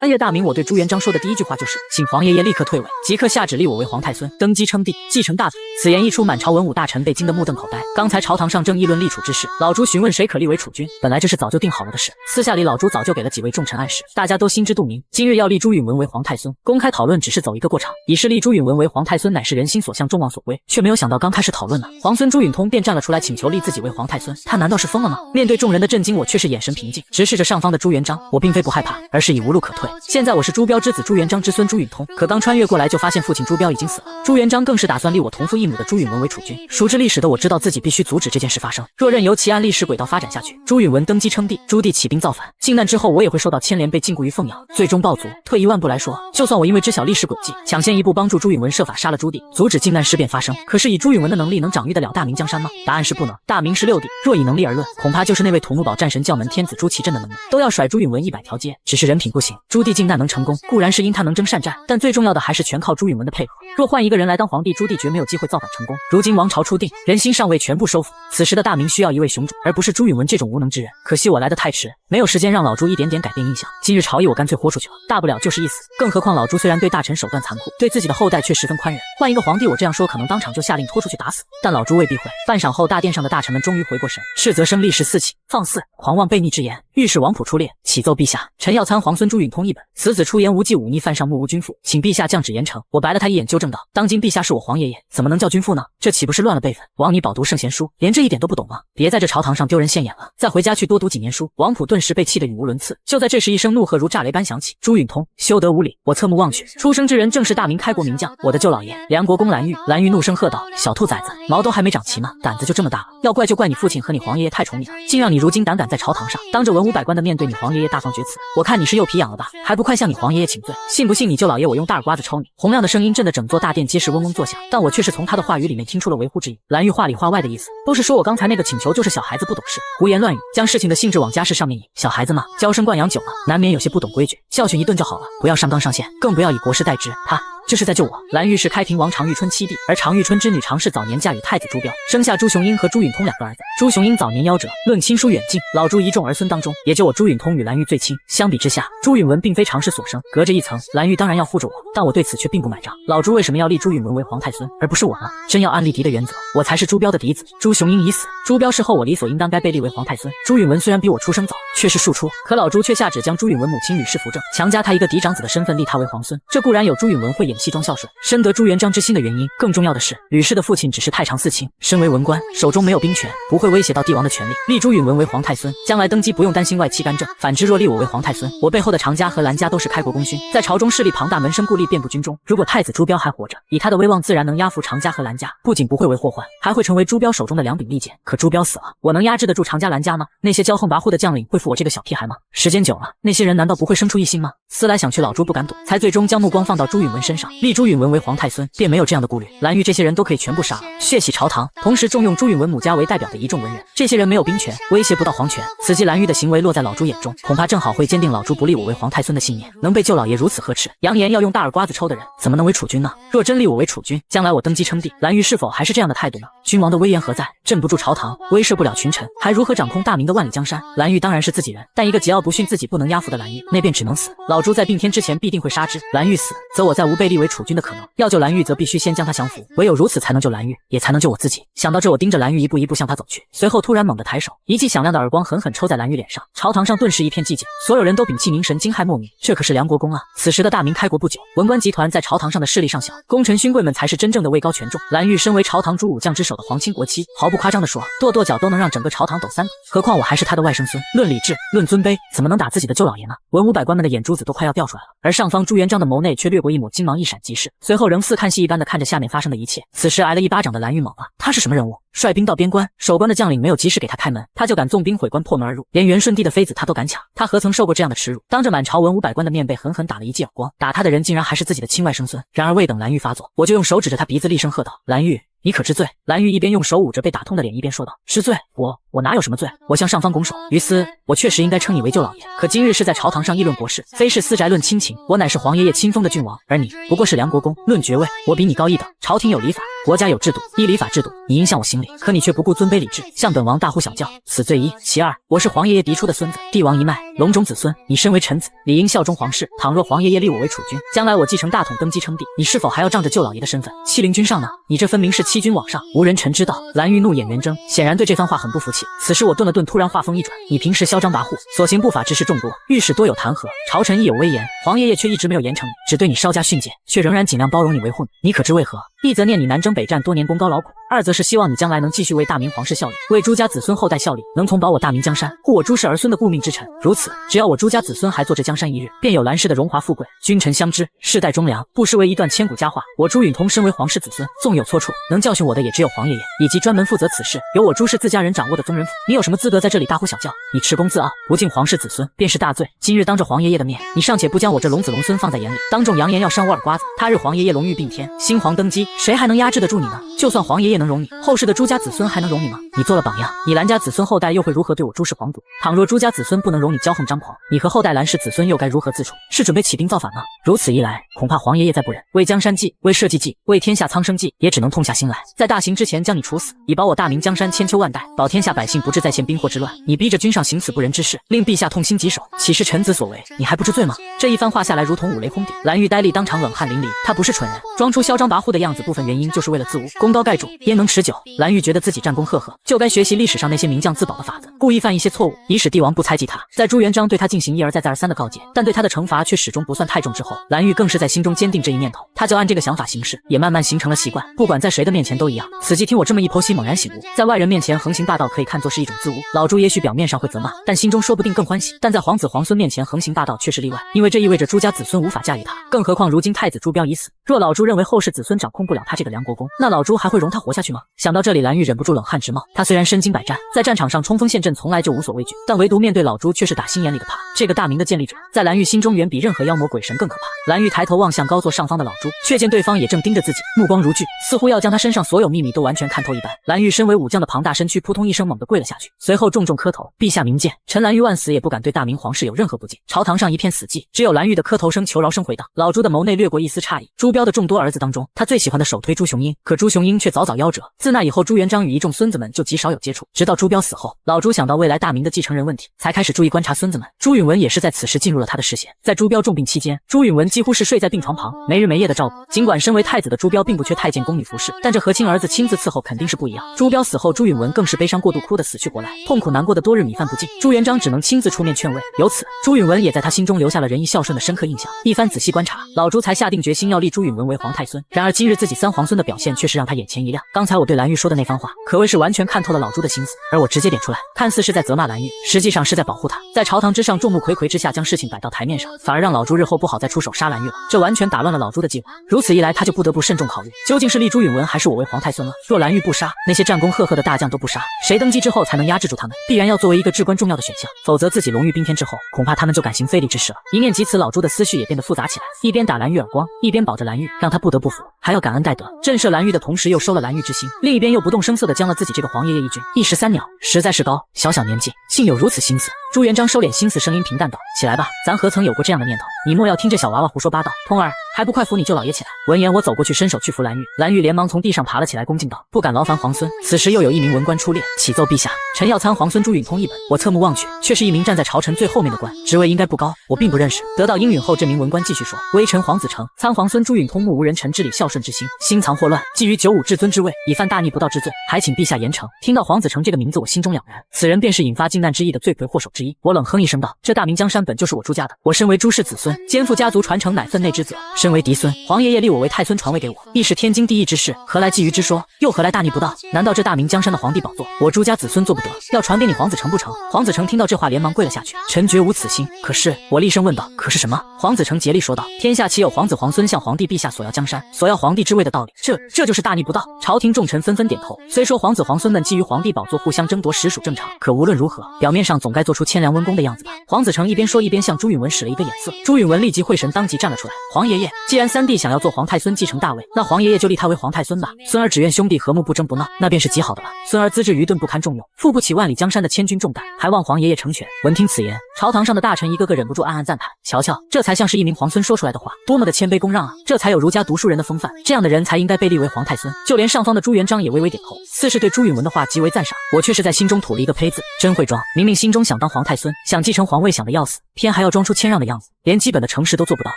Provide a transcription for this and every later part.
恩岳大明，我对朱元璋说的第一句话就是，请皇爷爷立刻退位，即刻下旨立我为皇太孙，登基称帝，继承大统。此言一出，满朝文武大臣被惊得目瞪口呆。刚才朝堂上正议论立储之事，老朱询问谁可立为储君，本来这是早就定好了的事，私下里老朱早就给了几位重臣暗示，大家都心知肚明。今日要立朱允文为皇太孙，公开讨论只是走一个过场，以是立朱允文为皇太孙乃是人心所向，众望所归，却没有想到刚开始讨论呢，皇孙朱允通便站了出来，请求立自己为皇太孙。他难道是疯了吗？面对众人的震惊，我却是眼神平静，直视着上方的朱元璋。我并非不害怕，而是已无路可退。现在我是朱标之子朱元璋之孙朱允通，可刚穿越过来就发现父亲朱标已经死了。朱元璋更是打算立我同父异母的朱允文为储君。熟知历史的我知道自己必须阻止这件事发生，若任由其按历史轨道发展下去，朱允文登基称帝，朱棣起兵造反，靖难之后我也会受到牵连，被禁锢于凤阳，最终暴卒。退一万步来说，就算我因为知晓历史轨迹，抢先一步帮助朱允文设法杀了朱棣，阻止靖难事变发生，可是以朱允文的能力能掌驭得了大明江山吗？答案是不能。大明是6帝，若以能力而论，恐怕就是那位土木堡战神教门天子朱祁镇的能力，都要甩朱允文100条街。只是人品不行，朱棣靖难能成功，固然是因他能征善战，但最重要的还是全靠朱允文的配合。若换一个人来当皇帝，朱棣绝没有机会造反成功。如今王朝初定，人心尚未全部收服，此时的大明需要一位雄主，而不是朱允文这种无能之人。可惜我来得太迟，没有时间让老朱一点点改变印象。今日朝议我干脆豁出去了，大不了就是一死。更何况老朱虽然对大臣手段残酷，对自己的后代却十分宽仁。换一个皇帝，我这样说可能当场就下令拖出去打死，但老朱未必会。半晌后，大殿上的大臣们终于回过神，斥责声立誓四起，放肆狂妄悖逆之言，御史王普出列，启奏陛下，臣要参皇孙朱允通一本，此子出言无忌忤逆，犯上目无君父，请陛下降旨严惩。我白了他一眼，纠正道：当今陛下是我皇爷爷，怎么能叫君父呢？这岂不是乱了辈分？枉你饱读圣贤书，连这一点都不懂吗？别在这朝堂上丢人现眼了，再回家去多读几年书。王普顿时被气得语无伦次。就在这时，一声怒喝如炸雷般响起：朱允通，休得无礼！我侧目望去，出生之人正是大明开国名将，我的舅老爷梁国公蓝玉。蓝玉怒声喝道：小兔崽子，毛都还没长齐吗？胆子就这么大了？要怪就怪你父亲和你皇爷爷太宠你了，竟让你如今胆敢在朝堂上当着文武百官的面对你皇爷爷大放厥词。我看你是又皮痒了吧，还不快向你皇爷爷请罪？信不信你舅老爷我用大耳瓜子抽你？洪亮的声音震得整座大殿皆是嗡嗡作响，但我却是从他的话语里面听出了维护之意。蓝玉话里话外的意思都是说我刚才那个请求就是小孩子不懂事，胡言乱语，将事情的性质往家事上面引。小孩子嘛，娇生惯养久了，难免有些不懂规矩，教训一顿就好了，不要上纲上线，更不要以国事代之。他这是在救我。蓝玉是开平王常遇春七弟，而常遇春之女常氏早年嫁与太子朱标，生下朱雄英和朱允通2个儿子。朱雄英早年夭折，论亲疏远近，老朱一众儿孙当中，也就我朱允通与蓝玉最亲。相比之下，朱允文并非常氏所生，隔着一层，蓝玉当然要护着我，但我对此却并不买账。老朱为什么要立朱允文为皇太孙，而不是我呢？真要按立嫡的原则，我才是朱标的嫡子。朱雄英已死，朱标是后我理所应当该被立为皇太孙。朱允文虽然比我出生早，却是庶出，可老朱却下旨将朱允文母亲吕氏扶正，强加他一个嫡长子的身份，立他为皇孙。这固然有朱允文会演戏装孝顺，深得朱元璋之心的原因，更重要的是，吕氏的父亲只是太常寺卿，身为文官，手中没有兵权，不会威胁到帝王的权力。立朱允文为皇太孙，将来登基不用担心外戚干政。反之，若立我为皇太孙，我背后的常家和蓝家都是开国功勋，在朝中势力庞大，门生故吏遍布军中。如果太子朱标还活着，以他的威望，自然能压服常家和蓝家，不仅不会为祸患，还会成为朱标手中的2柄利剑。可朱标死了，我能压制得住常家蓝家吗？那些骄横跋扈的将领会服我这个小屁孩吗？时间久了，那些人难道不会生出异心吗？思来想去，老朱不敢躲，才最终将目光放到朱允文身上，立朱允文为皇太孙，便没有这样的顾虑。蓝玉这些人都可以全部杀了，血洗朝堂，同时重用朱允文母家为代表的一众文人。这些人没有兵权，威胁不到皇权，此际蓝玉的行为落在老朱眼中，恐怕正好会坚定老朱不立我为皇太孙的信念。能被舅老爷如此呵斥，扬言要用大耳瓜子抽的人，怎么能为储君呢？若真立我为储君，将来我登基称帝，蓝玉是否还是这样的态度呢？君王的威严何在？镇不住朝堂，威慑不了群臣，还如何掌控大明的万里江山？蓝玉当然是自己人，但一个桀骜不驯、自己不能压服的蓝玉，那便只能死。老朱在并天之前必定会杀之。蓝玉死，则我再无被立为储君的可能。要救蓝玉，则必须先将他降服，唯有如此才能救蓝玉，也才能救我自己。想到这，我盯着蓝玉一步一步向他走去，随后突然猛地抬手，一记响亮的耳光狠狠抽在蓝玉脸上。朝堂上顿时一片寂静，所有人都屏气凝神，惊骇莫名。这可是梁国公啊！此时的大明开国不久，文官集团在朝堂上的势力尚小，功臣勋贵们才是真正的位高权重。蓝玉身为朝堂诸武将之首的皇亲国戚，毫不夸张地说，跺跺脚都能让整个朝堂抖3抖，何况我还是他的外甥孙。论理智，论尊卑，怎么能打自己的舅老爷呢？文武百官们的眼珠子都快要掉出来了，而上方朱元璋的眸内却掠过一抹金芒，一闪即逝，随后仍似看戏一般的看着下面发生的一切。此时挨了一巴掌的蓝玉懵了，他是什么人物？率兵到边关，守关的将领没有及时给他开门，他就敢纵兵毁关破门而入，连元顺帝的妃子他都敢抢，他何曾受过这样的耻辱？当着满朝文武百官的面被狠狠打了一记耳光，打他的人竟然还是自己的亲外甥孙。然而未等蓝玉发作，我就用手指着他鼻子厉声喝道：蓝玉，你可知罪？蓝玉一边用手捂着被打痛的脸，一边说道：是罪，我哪有什么罪？我向上方拱手，于私，我确实应该称你为舅老爷，可今日是在朝堂上议论国事，非是私宅论亲情，我乃是皇爷爷亲封的郡王，而你不过是梁国公，论爵位，我比你高一等，朝廷有礼法，国家有制度，依礼法制度，你应向我行礼，可你却不顾尊卑礼制，向本王大呼小叫，此罪一。其二，我是皇爷爷嫡出的孙子，帝王一脉，龙种子孙，你身为臣子，理应效忠皇室。倘若皇爷爷立我为储君，将来我继承大统，登基称帝，你是否还要仗着舅老爷的身份欺凌君上呢？你这分明是欺君罔上，无人臣之道。蓝玉怒眼圆睁，显然对这番话很不服气。此时我顿了顿，突然话锋一转，你平时嚣张跋扈，所行不法之事众多，御史多有弹劾，朝臣亦有威严，皇爷爷却一直没有严惩你，只对你稍加训诫，却仍然尽量包容你维护你，你可知为何？一则念你南征北战多年功高劳苦，二则是希望你将来能继续为大明皇室效力，为朱家子孙后代效力，能同保我大明江山，护我朱氏儿孙的顾命之臣。如此，只要我朱家子孙还坐这江山一日，便有蓝氏的荣华富贵，君臣相知，世代忠良，不失为一段千古佳话。我朱允通身为皇室子孙，纵有错处，能教训我的也只有皇爷爷，以及专门负责此事由我朱氏自家人掌握的宗人府。你有什么资格在这里大呼小叫？你恃功自傲，不敬皇室子孙，便是大罪。今日当着皇爷爷的面，你尚且不将我这龙子龙孙放在眼里，当众扬言要扇我耳刮子，他日皇爷爷龙驭并天，新皇登基，谁还能压制得住你呢？就算皇爷爷能容你，后世的朱家子孙还能容你吗？你做了榜样，你蓝家子孙后代又会如何对我朱氏皇族？倘若朱家子孙不能容你骄横张狂，你和后代蓝氏子孙又该如何自处？是准备起兵造反吗？如此一来，恐怕皇爷爷再不忍，为江山计，为社稷计，为天下苍生计，也只能痛下心来，在大刑之前将你处死，以保我大明江山千秋万代，保天下百姓不致再现兵祸之乱。你逼着君上行此不仁之事，令陛下痛心疾首，岂是臣子所为？你还不知罪吗？这一番话下来，如同五雷轰顶，蓝玉呆立，当场冷汗淋漓。他不是蠢人，装出嚣张跋扈的样子，部分原因就是为了自污，功高盖主，焉能持久？蓝玉觉得自己战功赫赫，就该学习历史上那些名将自保的法子，故意犯一些错误，以使帝王不猜忌他。在朱元璋对他进行一而再再而三的告诫，但对他的惩罚却始终不算太重之后，蓝玉更是在心中坚定这一念头，他就按这个想法行事，也慢慢形成了习惯，不管在谁的面前都一样。此际听我这么一剖析，猛然醒悟，在外人面前横行霸道可以看作是一种自污，老朱也许表面上会责骂，但心中说不定更欢喜。但在皇子皇孙面前横行霸道却是例外，因为这意味着朱家子孙无法驾驭他，更何况如今太子朱标已死，若老朱认为后世子孙掌控不了他这个梁国公，那老朱还会容他活下去吗？想到这里，蓝玉忍不住冷汗直冒。他虽然身经百战，在战场上冲锋陷阵从来就无所畏惧，但唯独面对老朱却是打心眼里的怕。这个大明的建立者，在蓝玉心中远比任何妖魔鬼神更可怕。蓝玉抬头望向高坐上方的老朱，却见对方也正盯着自己，目光如炬，似乎要将他身上所有秘密都完全看透一般。蓝玉身为武将的庞大身躯扑通一声猛地跪了下去，随后重重磕头：“陛下明鉴，臣蓝玉万死也不敢对大明皇室有任何不敬。”朝堂上一片死寂，只有蓝玉的磕头声、求饶声回荡。老朱的眸内掠过一丝诧异。朱标的众多儿子当中，他最喜欢的首推朱雄英，可朱雄英却早早夭折。自那以后，朱元璋与一众孙子们就极少有接触，直到朱标死后，老朱想到未来大明的继承人问题，才开始注意观察孙子们。朱允文也是在此时进入了他的视线。在朱标重病期间，朱允文几乎是睡在病床旁，没日没夜的照顾。尽管身为太子的朱标并不缺太监宫女服侍，但这和亲儿子亲自伺候肯定是不一样。朱标死后，朱允文更是悲伤过度，哭得死去活来，痛苦难过的多日米饭不进。朱元璋只能亲自出面劝慰，由此朱允文也在他心中留下了仁义孝顺的深刻印象。一番仔细观察，老朱才下定决心要立朱允文为皇太孙。然而今日自己三皇孙的表现却是让他眼前一亮。刚才我对蓝玉说的那番话，可谓是完全看透了老朱的心思，而我直接点出来，看似是在责骂蓝玉，实际上是在保护他。在朝堂之上众目睽睽之下将事情摆到台面上，反而让老朱日后不好再出手杀蓝玉了，这完全打乱了老朱的计划。如此一来，他就不得不慎重考虑，究竟是立朱允文还是我为皇太孙了。若蓝玉不杀，那些战功赫赫的大将都不杀，谁登基之后才能压制住他们？必然要作为一个至关重要的选项，否则自己龙驭并天之后，恐怕他们就敢行费力之事了。一念及此，老朱的思绪也变得复杂起来，一边打蓝玉耳光，一边保着蓝玉，让他不得不服，还要感恩戴德，震慑蓝玉的同时又收了蓝玉之心，另一边又不动声色地将了自己这个皇爷爷一军。一石三鸟，实在是高，小小年纪竟有如此心思。朱元璋收敛心思，声音平淡道：“起来吧，咱何曾有过这样的念头？你莫要听这小娃娃胡说八道。通儿，还不快扶你舅老爷起来！”闻言，我走过去，伸手去扶蓝玉。蓝玉连忙从地上爬了起来，恭敬道：“不敢劳烦皇孙。”此时又有一名文官出列，启奏陛下，臣要参皇孙朱允通一本。我侧目望去，却是一名站在朝臣最后面的官，职位应该不高，我并不认识。得到应允后，这名文官继续说：“微臣皇子成，参皇孙朱允通，目无人臣之礼，孝顺之心，心藏祸乱，觊觎95至尊之位，已犯大逆不道之罪，还请陛下严惩。”听到皇子成这个名字，我心中了然，此人便是引发靖难之役的罪魁祸首之一。我冷哼一声道：“这大明江山本就是我朱家的，我身为朱氏子孙，肩负家族传承乃分内之责。身为嫡孙，皇爷爷立我为太孙，传位给我，亦是天经地义之事，何来觊觎之说？又何来大逆不道？难道这大明江山的皇帝宝座，我朱家子孙做不得，要传给你皇子成不成？”皇子成听到这话，连忙跪了下去：“臣绝无此心。”可是我厉声问道：“可是什么？”皇子成竭力说道：“天下岂有皇子皇孙向皇帝陛下索要江山、索要皇帝之位的道理？这就是大逆不道。”朝廷众臣纷纷点头。虽说皇子皇孙们觊觎皇帝宝座，互相争夺，实属正常，可无论如何，表面上总该做出谦良温恭的样子吧。皇子成一边说，一边向朱允文使了一个眼色。朱允文立即会神，当即站了出来：“皇爷爷，既然三弟想要做皇太孙继承大位，那皇爷爷就立他为皇太孙吧。孙儿只愿兄弟和睦不争不闹，那便是极好的了。孙儿资质愚钝不堪重用，负不起万里江山的千钧重担，还望皇爷爷成全。闻听此言，朝堂上的大臣一个个忍不住暗暗赞叹。瞧瞧，这才像是一名皇孙说出来的话，多么的谦卑恭让啊！这才有儒家读书人的风范，这样的人才应该被立为皇太孙。就连上方的朱元璋也微微点头，似是对朱允文的话极为赞赏。我却是在心中吐了一个呸字，真会装！明明心中想当皇太孙，想继承皇位，想得要死，偏还要装出谦让的样子，连基本的诚实都做不到。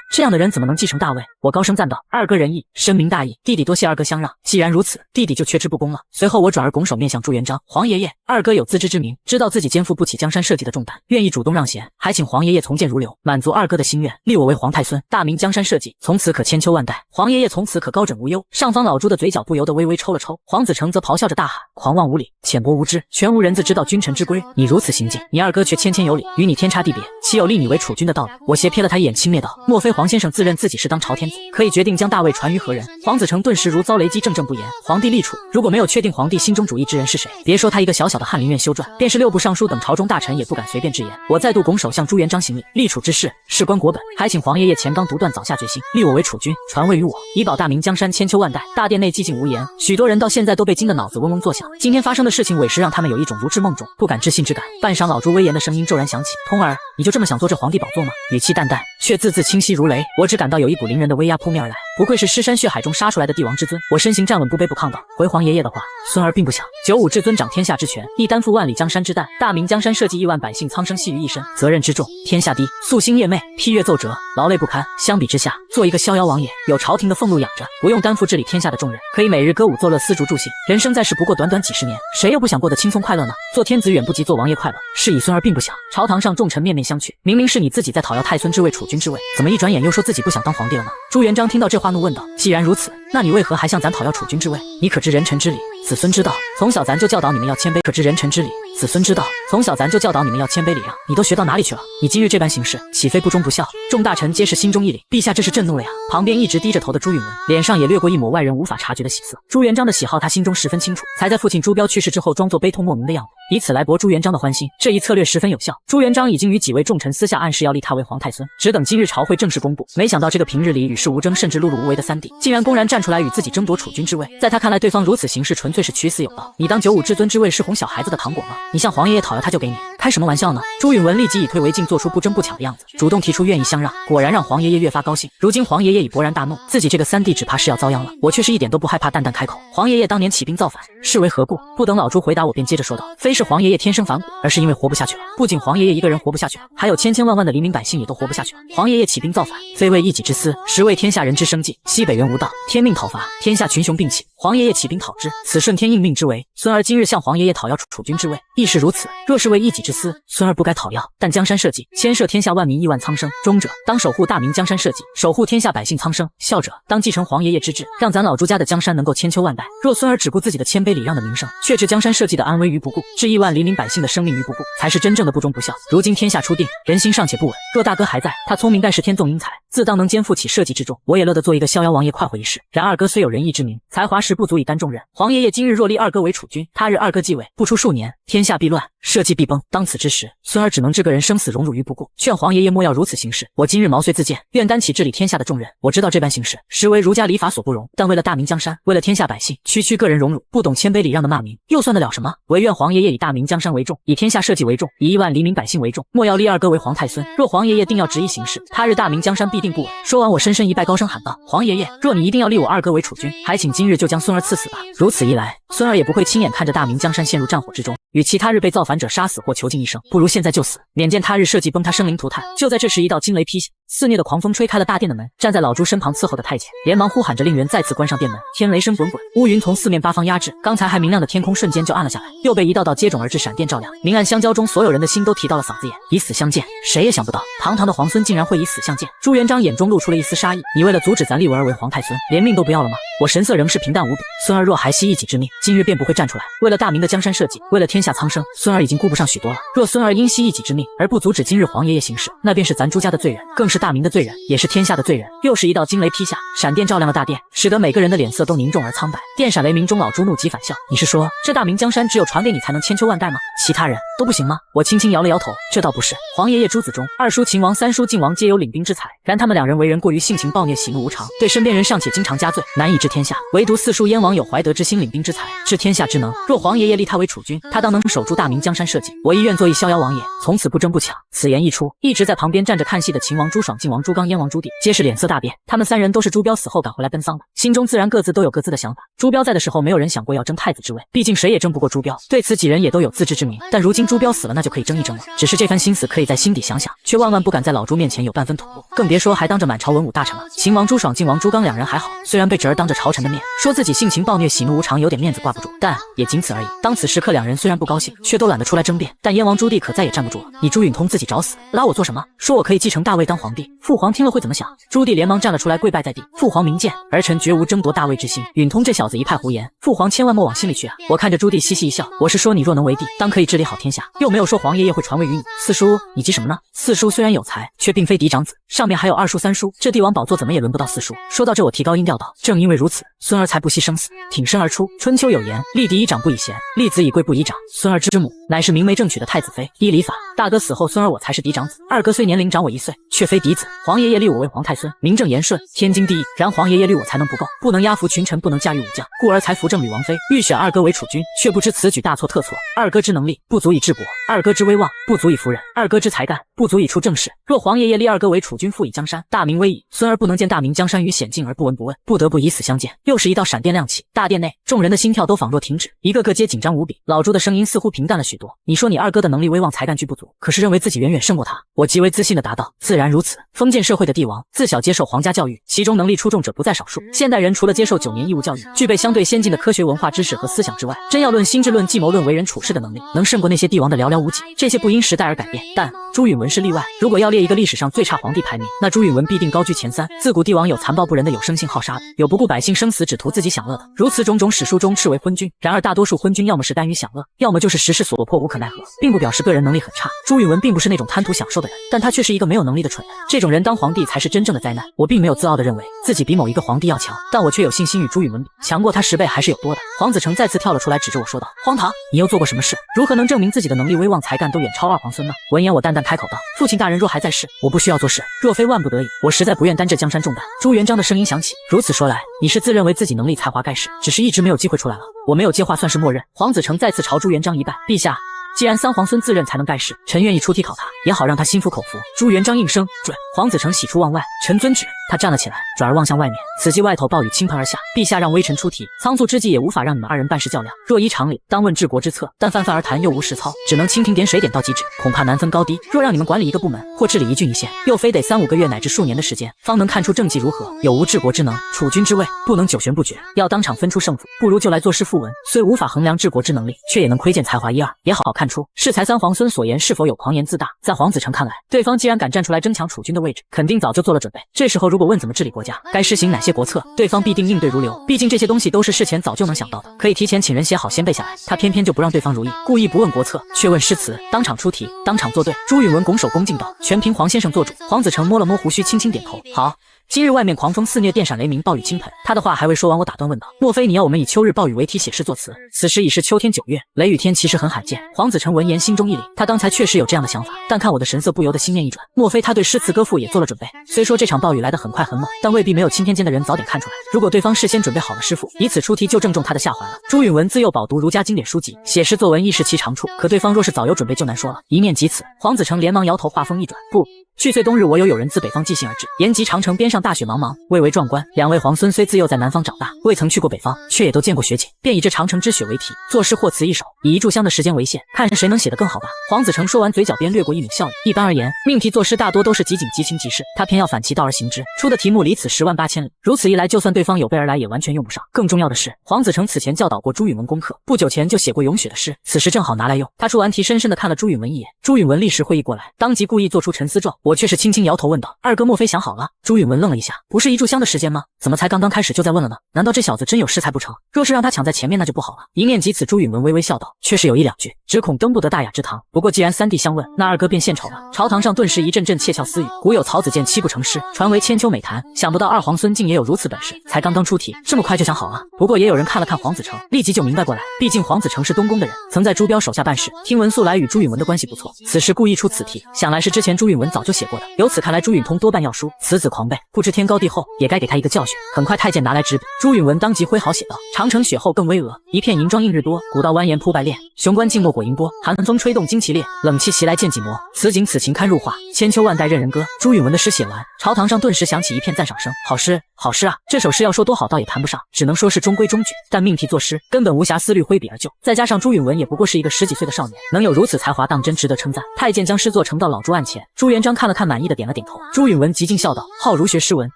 这样的人怎么能继承大位？我高声赞道：“二哥仁义，深明大义，弟弟多谢二哥相让。既然如此，弟弟就缺之不恭了。”随后我转而拱手面向朱元璋：“皇爷爷，二哥有自知之明，知道自己肩负不起江山社稷的重担，愿意主动让贤，还请皇爷爷从谏如流，满足二哥的心愿，立我为皇太孙，大明江山社稷，从此可千秋万代。皇爷爷从此可高枕无忧。”上方老朱的嘴角不由得微微抽了抽，黄子成则咆哮着大喊：“狂妄无礼，浅薄无知，全无人自知道君臣之规。你如此行径，你二哥却谦谦有礼，与你天差地别，岂有立你为储君的道理？”我斜瞥了他一眼，轻蔑道：“莫非黄先生自认自己是当朝天子，可以决定将大位传于何人？”黄子成顿时如遭雷击，怔怔不言。皇帝立储，如果没有确定皇帝心中主意之人是谁，别说他一个小小的翰林院修撰，便是六部尚书等朝中大臣也不敢随便直言。我再度拱手向朱元璋行礼：“立储之事，事关国本，还请皇爷爷前刚独断，早下决心，立我为储君，传位于我，以保大明江山千秋万代。”大殿内寂静无言，许多人到现在都被惊得脑子嗡嗡作响。今天发生的事情委实让他们有一种如至梦中，不敢置信之感。半晌，老朱威严的声音骤然响起：“通儿，你就这么想做这皇帝宝座吗？”语气淡淡，却字字清晰如雷。我只感到有一股凌人的威压扑面而来，不愧是尸山血海中杀出来的帝王之尊。我身形站稳，不卑不亢道：“回皇爷爷的话，孙儿并不想。95至尊掌天下之权，亦担负万里江山之担，大明江山社稷亿万百姓苍生系于一身，责任之重，天下低，夙兴夜寐，批阅奏折，劳累不堪。相比之下，做一个逍遥王爷，有朝廷的俸禄养着，不用担负治理天下的重任，可以每日歌舞作乐，丝竹助兴。人生在世不过短短几十年，谁又不想过得轻松快乐呢？做天子远不及做王爷快乐，是以孙儿并不想。”朝堂上众臣面面相觑，明明是你自己在讨要太孙之位、储君之位，怎么一转眼又说自己不想当皇帝了呢？朱元璋听到这话，怒问道：“既然如此，那你为何还向咱讨要储君之位？你可知人臣之礼，子孙之道？从小咱就教导你们要谦卑，可知人臣之礼，子孙之道？从小咱就教导你们要谦卑礼让，你都学到哪里去了？你今日这般行事，岂非不忠不孝？”众大臣皆是心中一凛，陛下这是震怒了呀！旁边一直低着头的朱允文，脸上也掠过一抹外人无法察觉的喜色。朱元璋的喜好他心中十分清楚，才在父亲朱标去世之后，装作悲痛莫名的样子，以此来博朱元璋的欢心。这一策略十分有效。朱元璋已经与几位重臣私下暗示要立他为皇太孙，只等今日朝会正式公布。没想到这个平日里与世无争，甚至碌碌无为的三弟，竟然公然站出来与自己争夺储君之位。在他看来，对方如此行事纯粹是取死有道。你当95至尊之位是哄小孩子的糖果吗？你向皇爷爷讨要他就给你，开什么玩笑呢？朱允文立即以退为进，做出不争不抢的样子，主动提出愿意相让，果然让皇爷爷越发高兴。如今皇爷爷已勃然大怒，自己这个三弟只怕是要遭殃了。我却是一点都不害怕，淡淡开口：“皇爷爷当年起兵造反，是为何故？”不等老朱回答，我便接着说道：“非是皇爷爷天生反骨，而是因为活不下去了。不仅皇爷爷一个人活不下去了，还有千千万万的黎民百姓也都活不下去了。皇爷爷起兵造反，非为一己之私，实为天下人之生计。西北原无道，天命讨伐，天下群雄并起，皇爷爷起兵讨之，此顺天应命之为。孙儿今日向皇爷爷讨要储君之位，亦是如此。若是为一己之私，孙儿不该讨要。但江山社稷，牵涉天下万民亿万苍生，忠者当守护大明江山社稷，守护天下百姓苍生；孝者当继承皇爷爷之志，让咱老朱家的江山能够千秋万代。若孙儿只顾自己的谦卑礼让的名声，却置江山社稷的安危于不顾，置亿万黎民百姓的生命于不顾，才是真正的不忠不孝。如今天下初定，人心尚且不稳，若大哥还在，他聪明盖世天纵英才，自当能肩负起社稷之重。我也乐得做一个逍遥王爷，快活一世。然二哥虽有仁义之名，才华实不足以担重任。皇爷爷今日若立二哥为储君，他日二哥继位，不出数年，天下必乱，社稷必崩。当此之时，孙儿只能置个人生死荣辱于不顾，劝皇爷爷莫要如此行事。我今日毛遂自荐，愿担起治理天下的重任。我知道这般行事实为儒家礼法所不容，但为了大明江山，为了天下百姓，区个人荣辱，不懂谦卑礼让的骂名，又算得了什么？唯愿皇爷爷以大明江山为重，以天下社稷为重，以亿万黎民百姓为重，莫要立二哥为皇太孙。若皇爷爷定要执意行事，他日大明江山必定不稳。说完，我深深一拜，高声喊道：“皇爷爷，若你一定要立我二哥为储君，还请今日就将孙儿赐死吧。如此一来，孙儿也不会亲眼看着大明江山陷入战火之中，与其他日被造反者杀死或囚禁一生，不如现在就死，免见他日社稷崩塌，生灵涂炭。”就在这时，一道惊雷劈响，肆虐的狂风吹开了大殿的门，站在老朱身旁伺候的太监连忙呼喊着令人再次关上殿门。天雷声滚滚，乌云从四面八方压至，刚才还明亮的天空瞬间就暗了下来，又被一道道接踵而至闪电照亮。明暗相交中，所有人的心都提到了嗓子眼，以死相见。谁也想不到，堂堂的皇孙竟然会以死相见。朱元璋眼中露出了一丝杀意：“你为了阻止咱立我儿为皇太孙，连命都不要了吗？”我神色仍是平淡无比：“孙儿若还惜一己之命，今日便不会站出来。为了大明的江山社稷，为了天天下苍生，孙儿已经顾不上许多了。若孙儿因惜一己之命而不阻止今日皇爷爷行事，那便是咱朱家的罪人，更是大明的罪人，也是天下的罪人。又是一道惊雷劈下，闪电照亮了大殿，使得每个人的脸色都凝重而苍白。电闪雷鸣中，老朱怒极反笑：“你是说这大明江山只有传给你才能千秋万代吗？其他人都不行吗？”我轻轻摇了摇头：“这倒不是。皇爷爷诸子中，二叔秦王、三叔晋王皆有领兵之才，然他们两人为人过于性情暴虐，喜怒无常，对身边人尚且经常加罪，难以治天下。唯独四叔燕王有怀德之心，领兵之才，治天下之能。若皇爷爷立他为储君，他当能守住大明江山社稷。我亦愿做一逍遥王爷，从此不争不抢。”此言一出，一直在旁边站着看戏的秦王朱爽、晋王朱刚、燕王朱棣皆是脸色大变。他们三人都是朱标死后赶回来奔丧的，心中自然各自都有各自的想法。朱标在的时候，没有人想过要争太子之位，毕竟谁也争不过朱标。对此几人也都有自知之明。但如今朱标死了，那就可以争一争了。只是这番心思可以在心底想想，却万万不敢在老朱面前有半分吐露，更别说还当着满朝文武大臣了。秦王朱爽、晋王朱刚两人还好，虽然被侄儿当着朝臣的面说自己性情暴虐、喜怒无常，有点面子挂不住，但也仅此而已。当此时刻，两人虽然不高兴，却都懒得出来争辩。但燕王朱棣可再也站不住了：“你朱允通自己找死，拉我做什么？说我可以继承大位当皇帝，父皇听了会怎么想？”朱棣连忙站了出来，跪拜在地：“父皇明鉴，儿臣绝无争夺大位之心。允通这小子一派胡言，父皇千万莫往心里去啊！”我看着朱棣嘻嘻一笑：“我是说你若能为帝，当可以治理好天下，又没有说皇爷爷会传位于你。四叔，你急什么呢？四叔虽然有才，却并非嫡长子，上面还有二叔、三叔，这帝王宝座怎么也轮不到四叔。”说到这，我提高音调道：“正因为如此，孙儿才不惜生死，挺身而出。春秋有言，立嫡以长不以贤，立子以贵不以长。孙儿之母，乃是明媒正娶的太子妃。依礼法，大哥死后，孙儿我才是嫡长子，二哥虽年龄长我1岁，却非嫡子。皇爷爷立我为皇太孙，名正言顺，天经地义。然皇爷爷立我才能不够，不能压服群臣，不能驾驭武将，故而才扶正吕王妃，欲选二哥为储君，却不知此举大错特错。二哥之能力不足以治国，二哥之威望不足以服人，二哥之才干不足以出政事。若皇爷爷立二哥为储君，复以江山，大明危矣。孙儿不能见大明江山于险境而不闻不问，不得不以死相见。”又是一道闪电亮起，大殿内众人的心跳都仿若停止，一个个皆紧张无比。老朱的声音似乎平淡了许多：“你说你二哥的能力、威望、才干俱不足，可是认为自己远远胜过他。”我极为自信地答道：“自然如此。封建社会的帝王自小接受皇家教育，其中能力出众者不在少数。现代人除了接受9年义务教育，具备相对先进的科学文化知识和思想之外，真要论心智论、计谋论、为人处事的能力，能胜过那些帝王的寥寥无几。这些不因时代而改变，但朱允文是例外。如果要列一个历史上最差皇帝排名，那朱允文必定高居前3。自古帝王有残暴不仁的，有生性好杀的，有不顾百姓生死只图自己享乐的，如此种种史书中斥为昏君。然而大多数昏君要么是耽于享乐，要么就是时势所迫无可奈何，并不表示个人能力很差。朱允文并不是那种贪图享受的人，但他却是一个没有能力的蠢人。这种人当皇帝才是真正的灾难。我并没有自傲地认为自己比某一个皇帝要强，但我却有信心与朱允文比，强过他10倍还是有多的。黄子成再次跳了出来，指着我说道：“荒唐！你又做过什么事？如何能证明自己的能力、威望、才干都远超二皇孙呢？”闻言，我淡淡开口道：“父亲大人若还在世，我不需要做事，若非万不得已，我实在不愿担这江山重担。”朱元璋的声音响起：“如此说来，你是自认为自己能力才华盖世，只是一直没有机会出来了。”我没有接话，算是默认。黄子成再次朝朱元璋一拜：“陛下，既然三皇孙自认才能盖世，臣愿意出题考他，也好让他心服口服。”朱元璋应声准。黄子成喜出望外：“臣遵旨。”他站了起来，转而望向外面。此际外头暴雨倾盆而下，陛下让微臣出题，仓促之际也无法让你们2人办事较量。若依常理，当问治国之策，但泛泛而谈又无实操，只能蜻蜓点水点到即止，恐怕难分高低。若让你们管理一个部门或治理一郡一县，又非得3、5个月乃至数年的时间，方能看出政绩如何，有无治国之能。储君之位不能久悬不决，要当场分出胜负，不如就来作诗赋文。虽无法衡量治国之能力，却也能窥见才华1、2，也好好看出适才3皇孙所言是否有狂言自大。在黄子成看来，对方既然敢站出来争抢储君的位置，肯定早就做了准备。这时候如果问怎么治理国家，该实行哪些国策，对方必定应对如流。毕竟这些东西都是事前早就能想到的，可以提前请人写好先背下来。他偏偏就不让对方如意，故意不问国策，却问诗词，当场出题，当场作对。朱允文拱手恭敬道：“全凭黄先生做主。”黄子成摸了摸胡须，轻轻点头：“好。”今日外面狂风肆虐，电闪雷鸣，暴雨倾盆。他的话还未说完，我打断问道：“莫非你要我们以秋日暴雨为题写诗作词？”此时已是秋天9月，雷雨天其实很罕见。黄子成闻言心中一凛，他刚才确实有这样的想法，但看我的神色，不由得心念一转，莫非他对诗词歌赋也做了准备？虽说这场暴雨来得很快很猛，但未必没有青天间的人早点看出来。如果对方事先准备好了诗赋，以此出题，就正中他的下怀了。朱允文自幼饱读儒家经典书籍，写诗作文亦是其长处，可对方若是早有准备，就难说了。一念及此，黄子成连忙摇头，话锋一转：“不。去岁冬日，我有人自北方寄信而至，言及长城边上大雪茫茫，蔚为壮观。2位皇孙虽自幼在南方长大，未曾去过北方，却也都见过雪景，便以这长城之雪为题，作诗或词一首，以1炷香的时间为限，看谁能写得更好吧。”黄子成说完，嘴角边掠过一抹笑意。一般而言，命题作诗大多都是即景即情即事，他偏要反其道而行之，出的题目离此108000里。如此一来，就算对方有备而来，也完全用不上。更重要的是，黄子成此前教导过朱允文功课，不久前就写过咏雪的诗，此时正好拿来用。他出完题，深深地看了朱允文一眼，朱允文立时会意过来，当即故意做出沉思状。我却是轻轻摇头问道：“二哥莫非想好了？”朱允文愣了一下，不是一炷香的时间吗？怎么才刚刚开始就在问了呢？难道这小子真有失才不成？若是让他抢在前面，那就不好了。一念及此，朱允文微微笑道：“确实有一两句，只恐登不得大雅之堂。不过既然三弟相问，那二哥便献丑了。”朝堂上顿时一阵阵窃笑私语。古有曹子建七步成诗，传为千秋美谈，想不到二皇孙竟也有如此本事，才刚刚出题，这么快就想好了。不过也有人看了看黄子成，立即就明白过来，毕竟黄子成是东宫的人，曾在朱标手下办事，听闻素来与朱允文的关系不错，此时故意出此题，想来是之前朱允文早就写过的。由此看来，朱允通多半要输，此子狂悖，不知天高地厚，也该给他一个教训。很快太监拿来纸笔，朱允文当即挥毫写道：“长城雪后更巍峨，一片银装映日多。古道蜿蜒铺败练，雄关静默果银波。寒风吹动旌旗裂，冷气袭来剑戟磨。此景此情堪入画，千秋万代任人歌。”朱允文的诗写完，朝堂上顿时响起一片赞赏声。好诗，好诗啊！这首诗要说多好倒也谈不上，只能说是中规中矩。但命题作诗，根本无暇思虑，挥笔而就。再加上朱允文也不过是一个10几岁的少年，能有如此才华，当真值得称赞。太监将诗作呈到老朱案前，朱元璋看了看，满意的点了点头。朱允文极尽笑道：“好儒学诗文，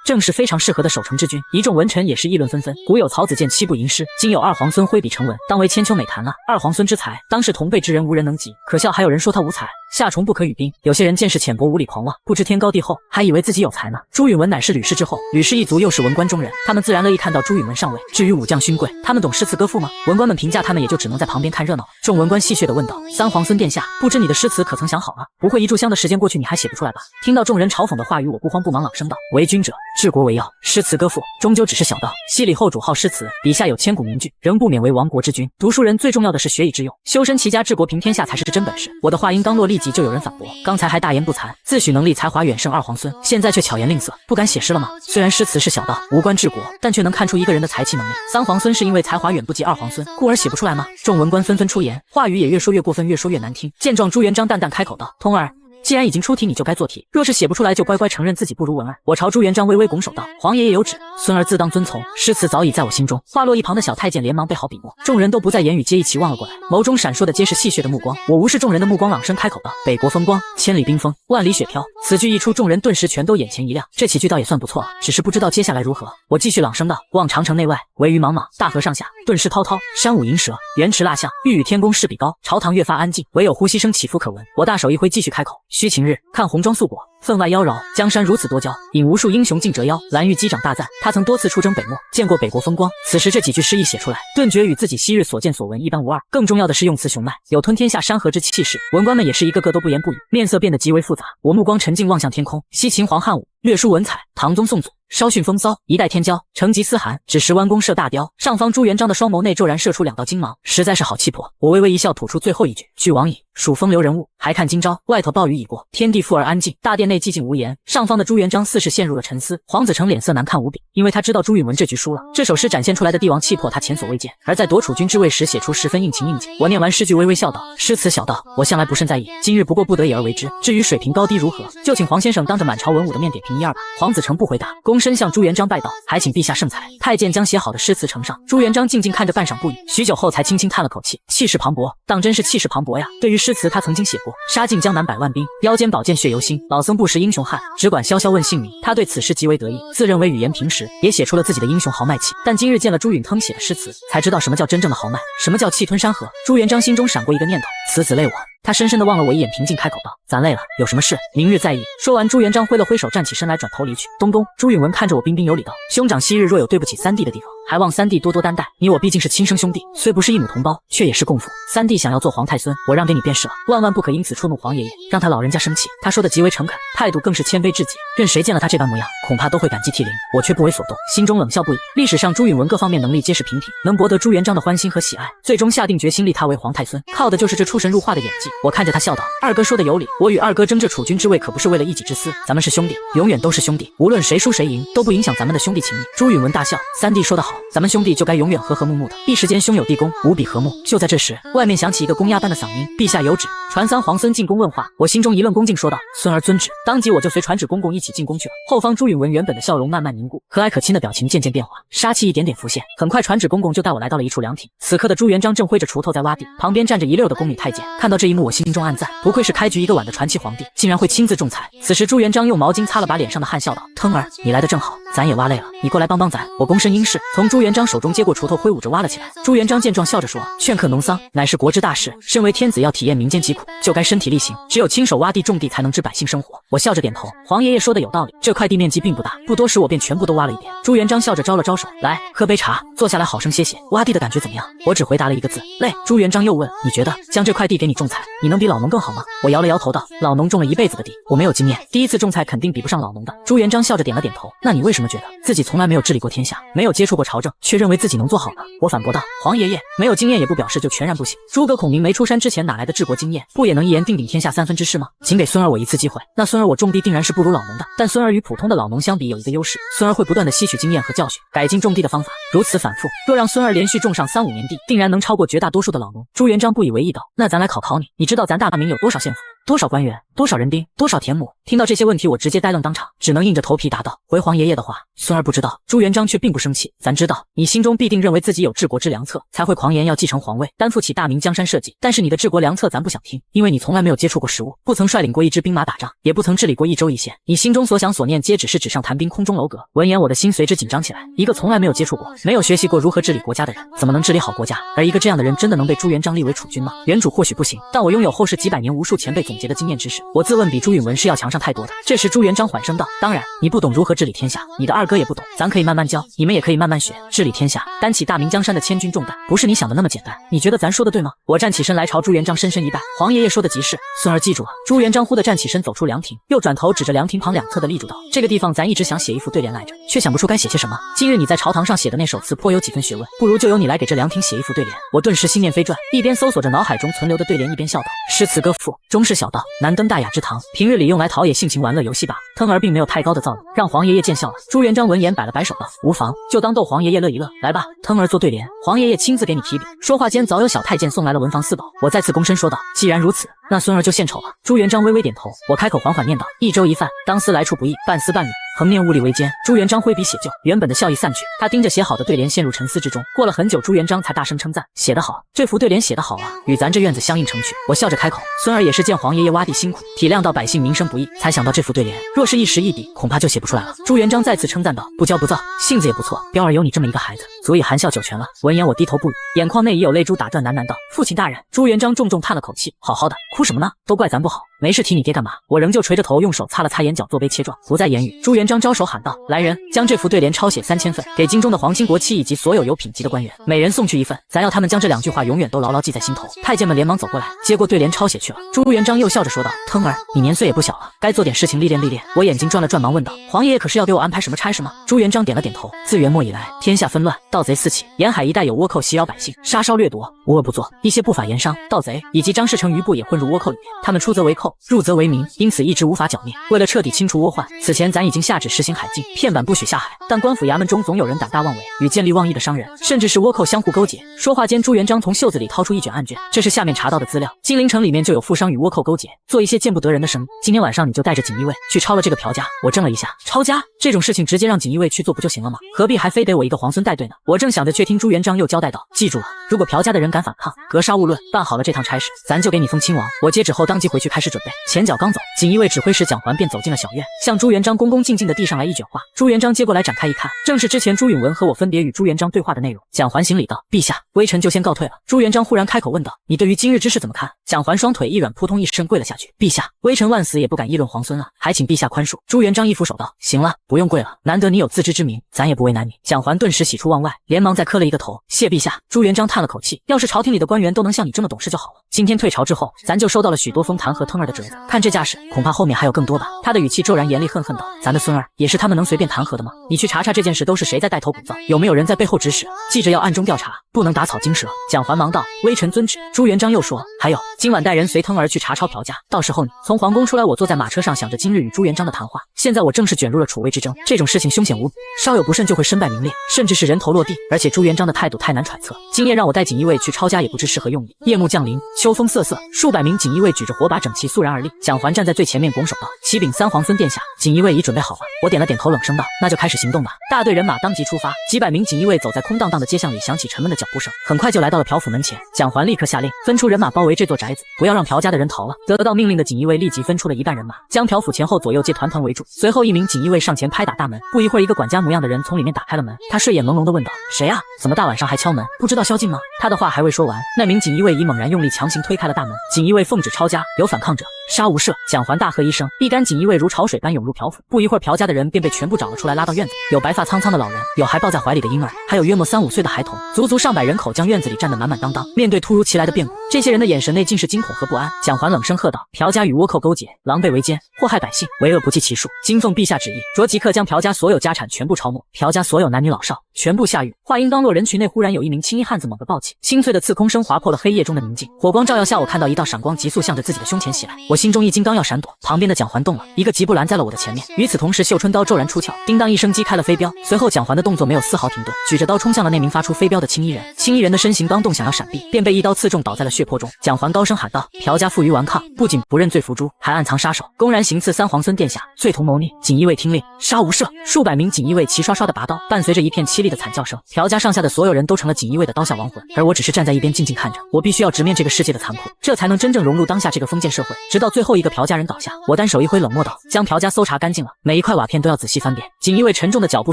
正是非常适合的守城之君。”一众文臣也是议论纷纷。古有曹子建七步吟诗，今有二皇孙挥笔成文，当为千秋美谈了。二皇孙之才，当是同辈之人无人能及。可笑还有人说他无才，夏虫不可语冰。有些人见识浅薄，无理狂妄，不知天高地厚，还以为自己有才呢。朱允文乃是吕氏之后，吕氏一族又是文官中人，他们自然乐意看到朱允文上位。至于武将勋贵，他们懂诗词歌赋吗？文官们评价他们，也就只能在旁边看热闹。众文官戏谑地问道：“三皇孙殿下，不知你的诗词可曾想好了？不会一炷香的时间过去，你还写不出来吧？”听到众人嘲讽的话语，我不慌不忙朗声道：“为君者，治国为要，诗词歌赋终究只是小道。西里后主好诗词，笔下有千古名句，仍不免为亡国之君。读书人最重要的是学以致用，修身齐家治国平天下才是真本事。”我的话音刚落，立即就有人反驳：“刚才还大言不惭，自诩能力才华远胜二皇孙，现在却巧言令色，不敢写诗了吗？虽然诗词是小道，无关治国，但却能看出一个人的才气能力。三皇孙是因为才华远不及二皇孙，故而写不出来吗？”众文官纷纷出言，话语也越说越过分，越说越难听。见状，朱元璋淡淡开口道：“通儿，既然已经出题，你就该做题。若是写不出来，就乖乖承认自己不如文儿。”我朝朱元璋微微拱手道：“皇爷爷有旨，孙儿自当遵从。诗词早已在我心中。”话落一旁的小太监连忙备好笔墨，众人都不再言语，皆一起望了过来，眸中闪烁的皆是戏谑的目光。我无视众人的目光，朗声开口道：“北国风光，千里冰封，万里雪飘。”此句一出，众人顿时全都眼前一亮，这几句倒也算不错了，只是不知道接下来如何。我继续朗声道：“望长城内外，惟余莽莽；大河上下，顿失滔滔。山舞银蛇，原驰蜡象，欲与天公试比高。朝堂越发安静，唯有呼吸声起伏可闻。”我大手一挥，继续开口：“须晴日，看红装素裹，分外妖娆。江山如此多娇，引无数英雄竞折腰。蓝玉击掌大赞，他曾多次出征北漠，见过北国风光。”此时这几句诗意写出来，顿觉与自己昔日所见所闻一般无二。更重要的是用词雄迈，有吞天下山河之气势。文官们也是一个个都不言不语，面色变得极为复杂。我目光沉静望向天空，西秦皇汉武，略输文采，唐宗宋祖，稍逊风骚，一代天骄，成吉思汗，只识弯弓射大雕。上方朱元璋的双眸内骤然射出2道金芒，实在是好气魄。我微微一笑，吐出最后一句：“俱往矣，数风流人物。还看今朝，外头暴雨已过，天地复而安静，大殿内寂静无言。”上方的朱元璋似是陷入了沉思，黄子成脸色难看无比，因为他知道朱允文这局输了。这首诗展现出来的帝王气魄，他前所未见，而在夺储君之位时写出十分应情应景。我念完诗句，微微笑道：“诗词小道，我向来不甚在意，今日不过不得已而为之。至于水平高低如何，就请黄先生当着满朝文武的面点评一二吧。”黄子成不回答，躬身向朱元璋拜道：“还请陛下圣裁。”太监将写好的诗词呈上，朱元璋静静看着半晌不语，许久后才轻轻叹了口气，气势磅礴，当真是气势磅礴呀。对于诗词，他曾经写过：“杀尽江南百万兵，腰间宝剑血犹新。老僧不识英雄汉，只管潇潇问姓名。”他对此诗极为得意，自认为语言平实，也写出了自己的英雄豪迈气。但今日见了朱允腾写的诗词，才知道什么叫真正的豪迈，什么叫气吞山河。朱元璋心中闪过一个念头：此子累我。他深深地望了我一眼，平静开口道：“咱累了，有什么事明日再议。”说完，朱元璋挥了挥手，站起身来，转头离去。东宫，朱允文看着我，彬彬有礼道：“兄长昔日若有对不起三弟的地方，还望三弟多多担待。你我毕竟是亲生兄弟，虽不是一母同胞，却也是共父。三弟想要做皇太孙，我让给你便是了，万万不可因此触怒皇爷爷，让他老人家生气。”他说的极为诚恳，态度更是谦卑至极，任谁见了他这般模样，恐怕都会感激涕零。我却不为所动，心中冷笑不已。历史上朱允文各方面能力皆是平平，能博得朱元璋的欢心和喜爱，最终下定决心立他为皇太孙，靠的就是这出神入化的演技。我看着他笑道：“二哥说的有理，我与二哥争这储君之位可不是为了一己之私，咱们是兄弟，永远都是兄弟，无论谁输谁赢，都不影响咱们的兄弟情谊。”朱允文大笑：“三弟说得好，咱们兄弟就该永远和和睦睦的。”一时间兄友弟恭，无比和睦。就在这时，外面响起一个公鸭般的嗓音：“陛下有旨，传三皇孙进宫问话。”我心中一愣，恭敬说道：“孙儿遵旨。”当即我就随传旨公公一起进宫去了。后方朱允文原本的笑容慢慢凝固，和蔼可亲的表情渐渐变化，杀气一点点浮现。很快传旨公公就带我来到了一处凉亭，此刻的朱元璋正挥着锄头在挖地，旁边站着一溜的宫女太监。看到这一幕，我心中暗赞，不愧是开局一个碗的传奇皇帝，竟然会亲自仲裁。此时朱元璋用毛巾擦了把脸上的汗，笑道：“腾儿，你来得正好，咱也挖累了，你过来帮帮咱。我躬身应是，从朱元璋手中接过锄头，挥舞着挖了起来。朱元璋见状，笑着说：“劝客农桑，乃是国之大事，身为天子要体验民间疾苦，就该身体力行，只有亲手挖地种地，才能知百姓生活。”我笑着点头，黄爷爷说的有道理，这块地面积并不大，不多时我便全部都挖了一遍。朱元璋笑着招了招手，来喝杯茶，坐下来好生歇歇。挖地的感觉怎么样？我只回答了一个字：累。朱元璋又问：你觉得将这块地给你种菜，你能比老农更好吗？我摇了摇头道：老农种了一辈子的地，我没有经验，第一次种菜肯定比不上老农的。朱元璋笑着点了点头。那你为什么觉得自己从来没有治理过天下，没有接触过朝政，却认为自己能做好呢？我反驳道：黄爷爷，没有经验也不表示就全然不行。诸葛孔明没出山之前哪来的治国经验，不也能一言定鼎天下三分之事吗？请给孙儿我一次机会。那孙儿我种地定然是不如老农的，但孙儿与普通的老农相比有一个优势，孙儿会不断的吸取经验和教训，改进种地的方法，如此反复，若让孙儿连续种上3、5年地，定然能超过绝大多数的老农。朱元璋不以为意道：那咱来考你，你知道咱大明有多少县府，多少官员，多少人丁，多少田亩？听到这些问题，我直接呆愣当场，只能硬着头皮答道：回黄爷爷的话，孙儿不知道。朱元璋却并不生气，咱知道你心中必定认为自己有治国之良策，才会狂言要继承皇位，担负起大明江山社稷。但是你的治国良策咱不想听，因为你从来没有接触过实务，不曾率领过一支兵马打仗，也不曾治理过一州一县，你心中所想所念皆只是纸上谈兵，空中楼阁。闻言我的心随之紧张起来，一个从来没有接触过，没有学习过如何治理国家的人，怎么能治理好国家？而一个这样的人真的能被朱元璋立为储君吗？原主或许不行，但我拥有后世几百年无数前辈总结的经验知识，我自问比朱允文是要强上太多的。这时朱元璋缓声道：当然你不懂如何治理天下，你的二哥也不懂，咱可以慢慢教，你们也可以慢慢学。治理天下，担起大明江山的千钧重担，不是你想的那么简单。你觉得咱说的对吗？我站起身来朝朱元璋深深一拜，黄爷爷说的极是，孙儿记住了。朱元璋忽地站起身走出凉亭，又转头指着凉亭旁两侧的立柱道：这个地方咱一直想写一副对联来着，却想不出该写些什么。今日你在朝堂上写的那首词颇有几分学问，不如就由你来给这凉亭写一副对联。我顿时心念飞转，一边搜索着脑海中存留的对联，一边笑道：诗词歌赋，中士小道，难登大雅之堂，平日里用来陶冶性情玩乐游戏罢。腾儿并没有太高的造诣，让黄爷爷见笑了。朱元璋闻言摆了摆手道：无妨，就当逗黄爷爷乐一乐。来吧，腾儿做对联，黄爷爷亲自给你提笔。说话间早有小太监送来了文房四宝，我再次躬身说道：既然如此，那孙儿就献丑了。朱元璋微微点头，我开口缓缓念道：一粥一饭，当思来处不易，半丝半缕，横念物力维艰。朱元璋挥笔写就，原本的笑意散去，他盯着写好的对联陷入沉思之中。过了很久，朱元璋才大声称赞：写得好，这幅对联写得好啊，与咱这院子相映成趣。我笑着开口：孙儿也是见黄爷爷挖地辛苦，体谅到百姓民生不易，才想到这幅对联，若是一时一笔，恐怕就写不出来了。朱元璋再次称赞道：不骄不躁，性子也不错，彪儿有你这么一个孩子，足以含笑九泉了。闻言我低头不语，眼眶内已有泪珠打转，喃喃道：父亲大人。朱元璋重重叹了口气：好好的，哭什么呢？都怪咱不好，没事提你爹干嘛？我仍旧垂着头，用手擦了擦眼角，作悲切状，不再言语。朱元璋招手喊道：来人，将这幅对联抄写3000份，给京中的皇亲国戚以及所有有品级的官员，每人送去一份，咱要他们将这2句话永远都牢牢记在心头。太监们连忙走过来，接过对联抄写去了。朱元璋又笑着说道：腾儿，你年岁也不小了，该做点事情历练历练。我眼睛转了转，忙问道：黄爷爷可是要给我安排什么差事吗？朱元璋点了点头。自元末以来，天下纷乱，盗贼四起，沿海一带有倭寇袭扰百姓，杀烧掠夺，无恶不作。一些不法盐商、盗贼以及张士诚余部也混入倭寇里面，他们出则为寇，入则为民，因此一直无法剿灭。为了彻底清除倭患，此前咱已经下旨实行海禁，片板不许下海。但官府衙门中总有人胆大妄为，与见利忘义的商人，甚至是倭寇相互勾结。说话间，朱元璋从袖子里掏出一卷案卷，这是下面查到的资料。金陵城里面就有富商与倭寇勾结，做一些见不得人的生意。今天晚上你就带着锦衣卫去抄了这个朴家。我怔了一下，抄家这种事情直接让锦衣卫去做不就行了吗？何必还非得我一个皇孙带队呢？我正想着，却听朱元璋又交代道：记住了，如果朴家的人敢反抗，格杀勿论。办好了这趟差事，咱就给你封亲王。我接旨后当即回去开始准备。前脚刚走，锦衣卫指挥使蒋环便走进了小院，向朱元璋恭恭敬敬地递上来一卷话。朱元璋接过来展开一看，正是之前朱允文和我分别与朱元璋对话的内容。蒋环行礼道：陛下，微臣就先告退了。朱元璋忽然开口问道：你对于今日之事怎么看？蒋环双腿一软，扑通一声跪了下去：陛下，微臣万死也不敢议论皇孙了，还请陛下宽恕。朱元璋一扶手道：行了，不用跪了，难得你有自知之明，咱也不为难你。蒋环顿时喜出望外，连忙再磕了一个头：谢陛下。朱元璋叹了口气：要是朝廷里的官员都能像你这么懂事就好了。今天退朝之后，咱就收到了许多封弹和腾儿的折子，看这架势，恐怕后面还有更多吧。他的语气骤然严厉，恨恨道：咱的孙儿也是他们能随便弹劾的吗？你去查查这件事都是谁在带头鼓噪，有没有人在背后指使？记着要暗中调查，不能打草惊蛇。蒋环忙道：微臣遵旨。朱元璋又说：还有，今晚带人随腾儿去查抄朴家，到时候你从皇宫出来，我坐在马车上想着今日与朱元璋的谈话。现在我正是卷入了储位之争，这种事情凶险无比，稍有不慎就会身败名裂，甚至是人头落落地，而且朱元璋的态度太难揣测。今夜让我带锦衣卫去抄家，也不知是何用意。夜幕降临，秋风瑟瑟，数百名锦衣卫举着火把，整齐肃然而立。蒋桓站在最前面，拱手道：“启禀三皇孙殿下，锦衣卫已准备好了。”我点了点头，冷声道：“那就开始行动吧。”大队人马当即出发，几百名锦衣卫走在空荡荡的街巷里，响起沉闷的脚步声，很快就来到了朴府门前。蒋桓立刻下令，分出人马包围这座宅子，不要让朴家的人逃了。得到命令的锦衣卫立即分出了一半人马，将朴府前后左右皆团团围住。随后，一名锦衣卫上前拍打大门，不一会儿，一个管家模样的人从里面打开了门。他睡眼朦胧地问道：“谁啊？怎么大晚上还敲门？不知道宵禁吗？”他的话还未说完，那名锦衣卫已猛然用力强行推开了大门。锦衣卫奉旨抄家，有反抗者杀无赦！蒋桓大喝一声，一干锦衣卫如潮水般涌入朴府。不一会儿，朴家的人便被全部找了出来，拉到院子里。有白发苍苍的老人，有还抱在怀里的婴儿，还有约莫3、5岁的孩童，足足上百人口将院子里站得满满当当。面对突如其来的变故，这些人的眼神内尽是惊恐和不安。蒋桓冷声喝道：“朴家与倭寇勾结，狼狈为奸，祸害百姓，为恶不计其数。今奉陛下旨意，着即刻将朴家所有家产全部抄没，朴家所有男女老少全部下狱。”话音刚落，人群内忽然有一名青衣汉子猛地抱起，清脆的刺空声划破了黑夜中的宁静。火光照耀下，我看到一道闪光急速向着自己的胸前袭来，我心中一惊，刚要闪躲，旁边的蒋桓动了，一个疾步拦在了我的前面。与此同时，绣春刀骤然出鞘，叮当一声击开了飞镖。随后蒋桓的动作没有丝毫停顿，举着刀冲向了那名发出飞镖的青衣人。青衣人的身形刚动，想要闪避，便被一刀刺中，倒在了血泊中。蒋桓高声喊道：“朴家负隅顽抗，不仅不认罪伏诛，还暗藏杀手，公然行刺三皇孙殿下，罪同谋逆。锦衣卫听令，杀无赦！”数百名锦衣卫齐刷刷的拔刀，伴随着一片凄厉的惨叫声，朴家上下的所有人都成了锦衣卫的刀下亡魂，而我只是站在一边静静看着。我必须要直面这个世界的残酷，这才能真正融入当下这个封建社会。直到最后一个朴家人倒下，我单手一挥，冷漠道：“将朴家搜查干净了，每一块瓦片都要仔细翻遍。”锦衣卫沉重的脚步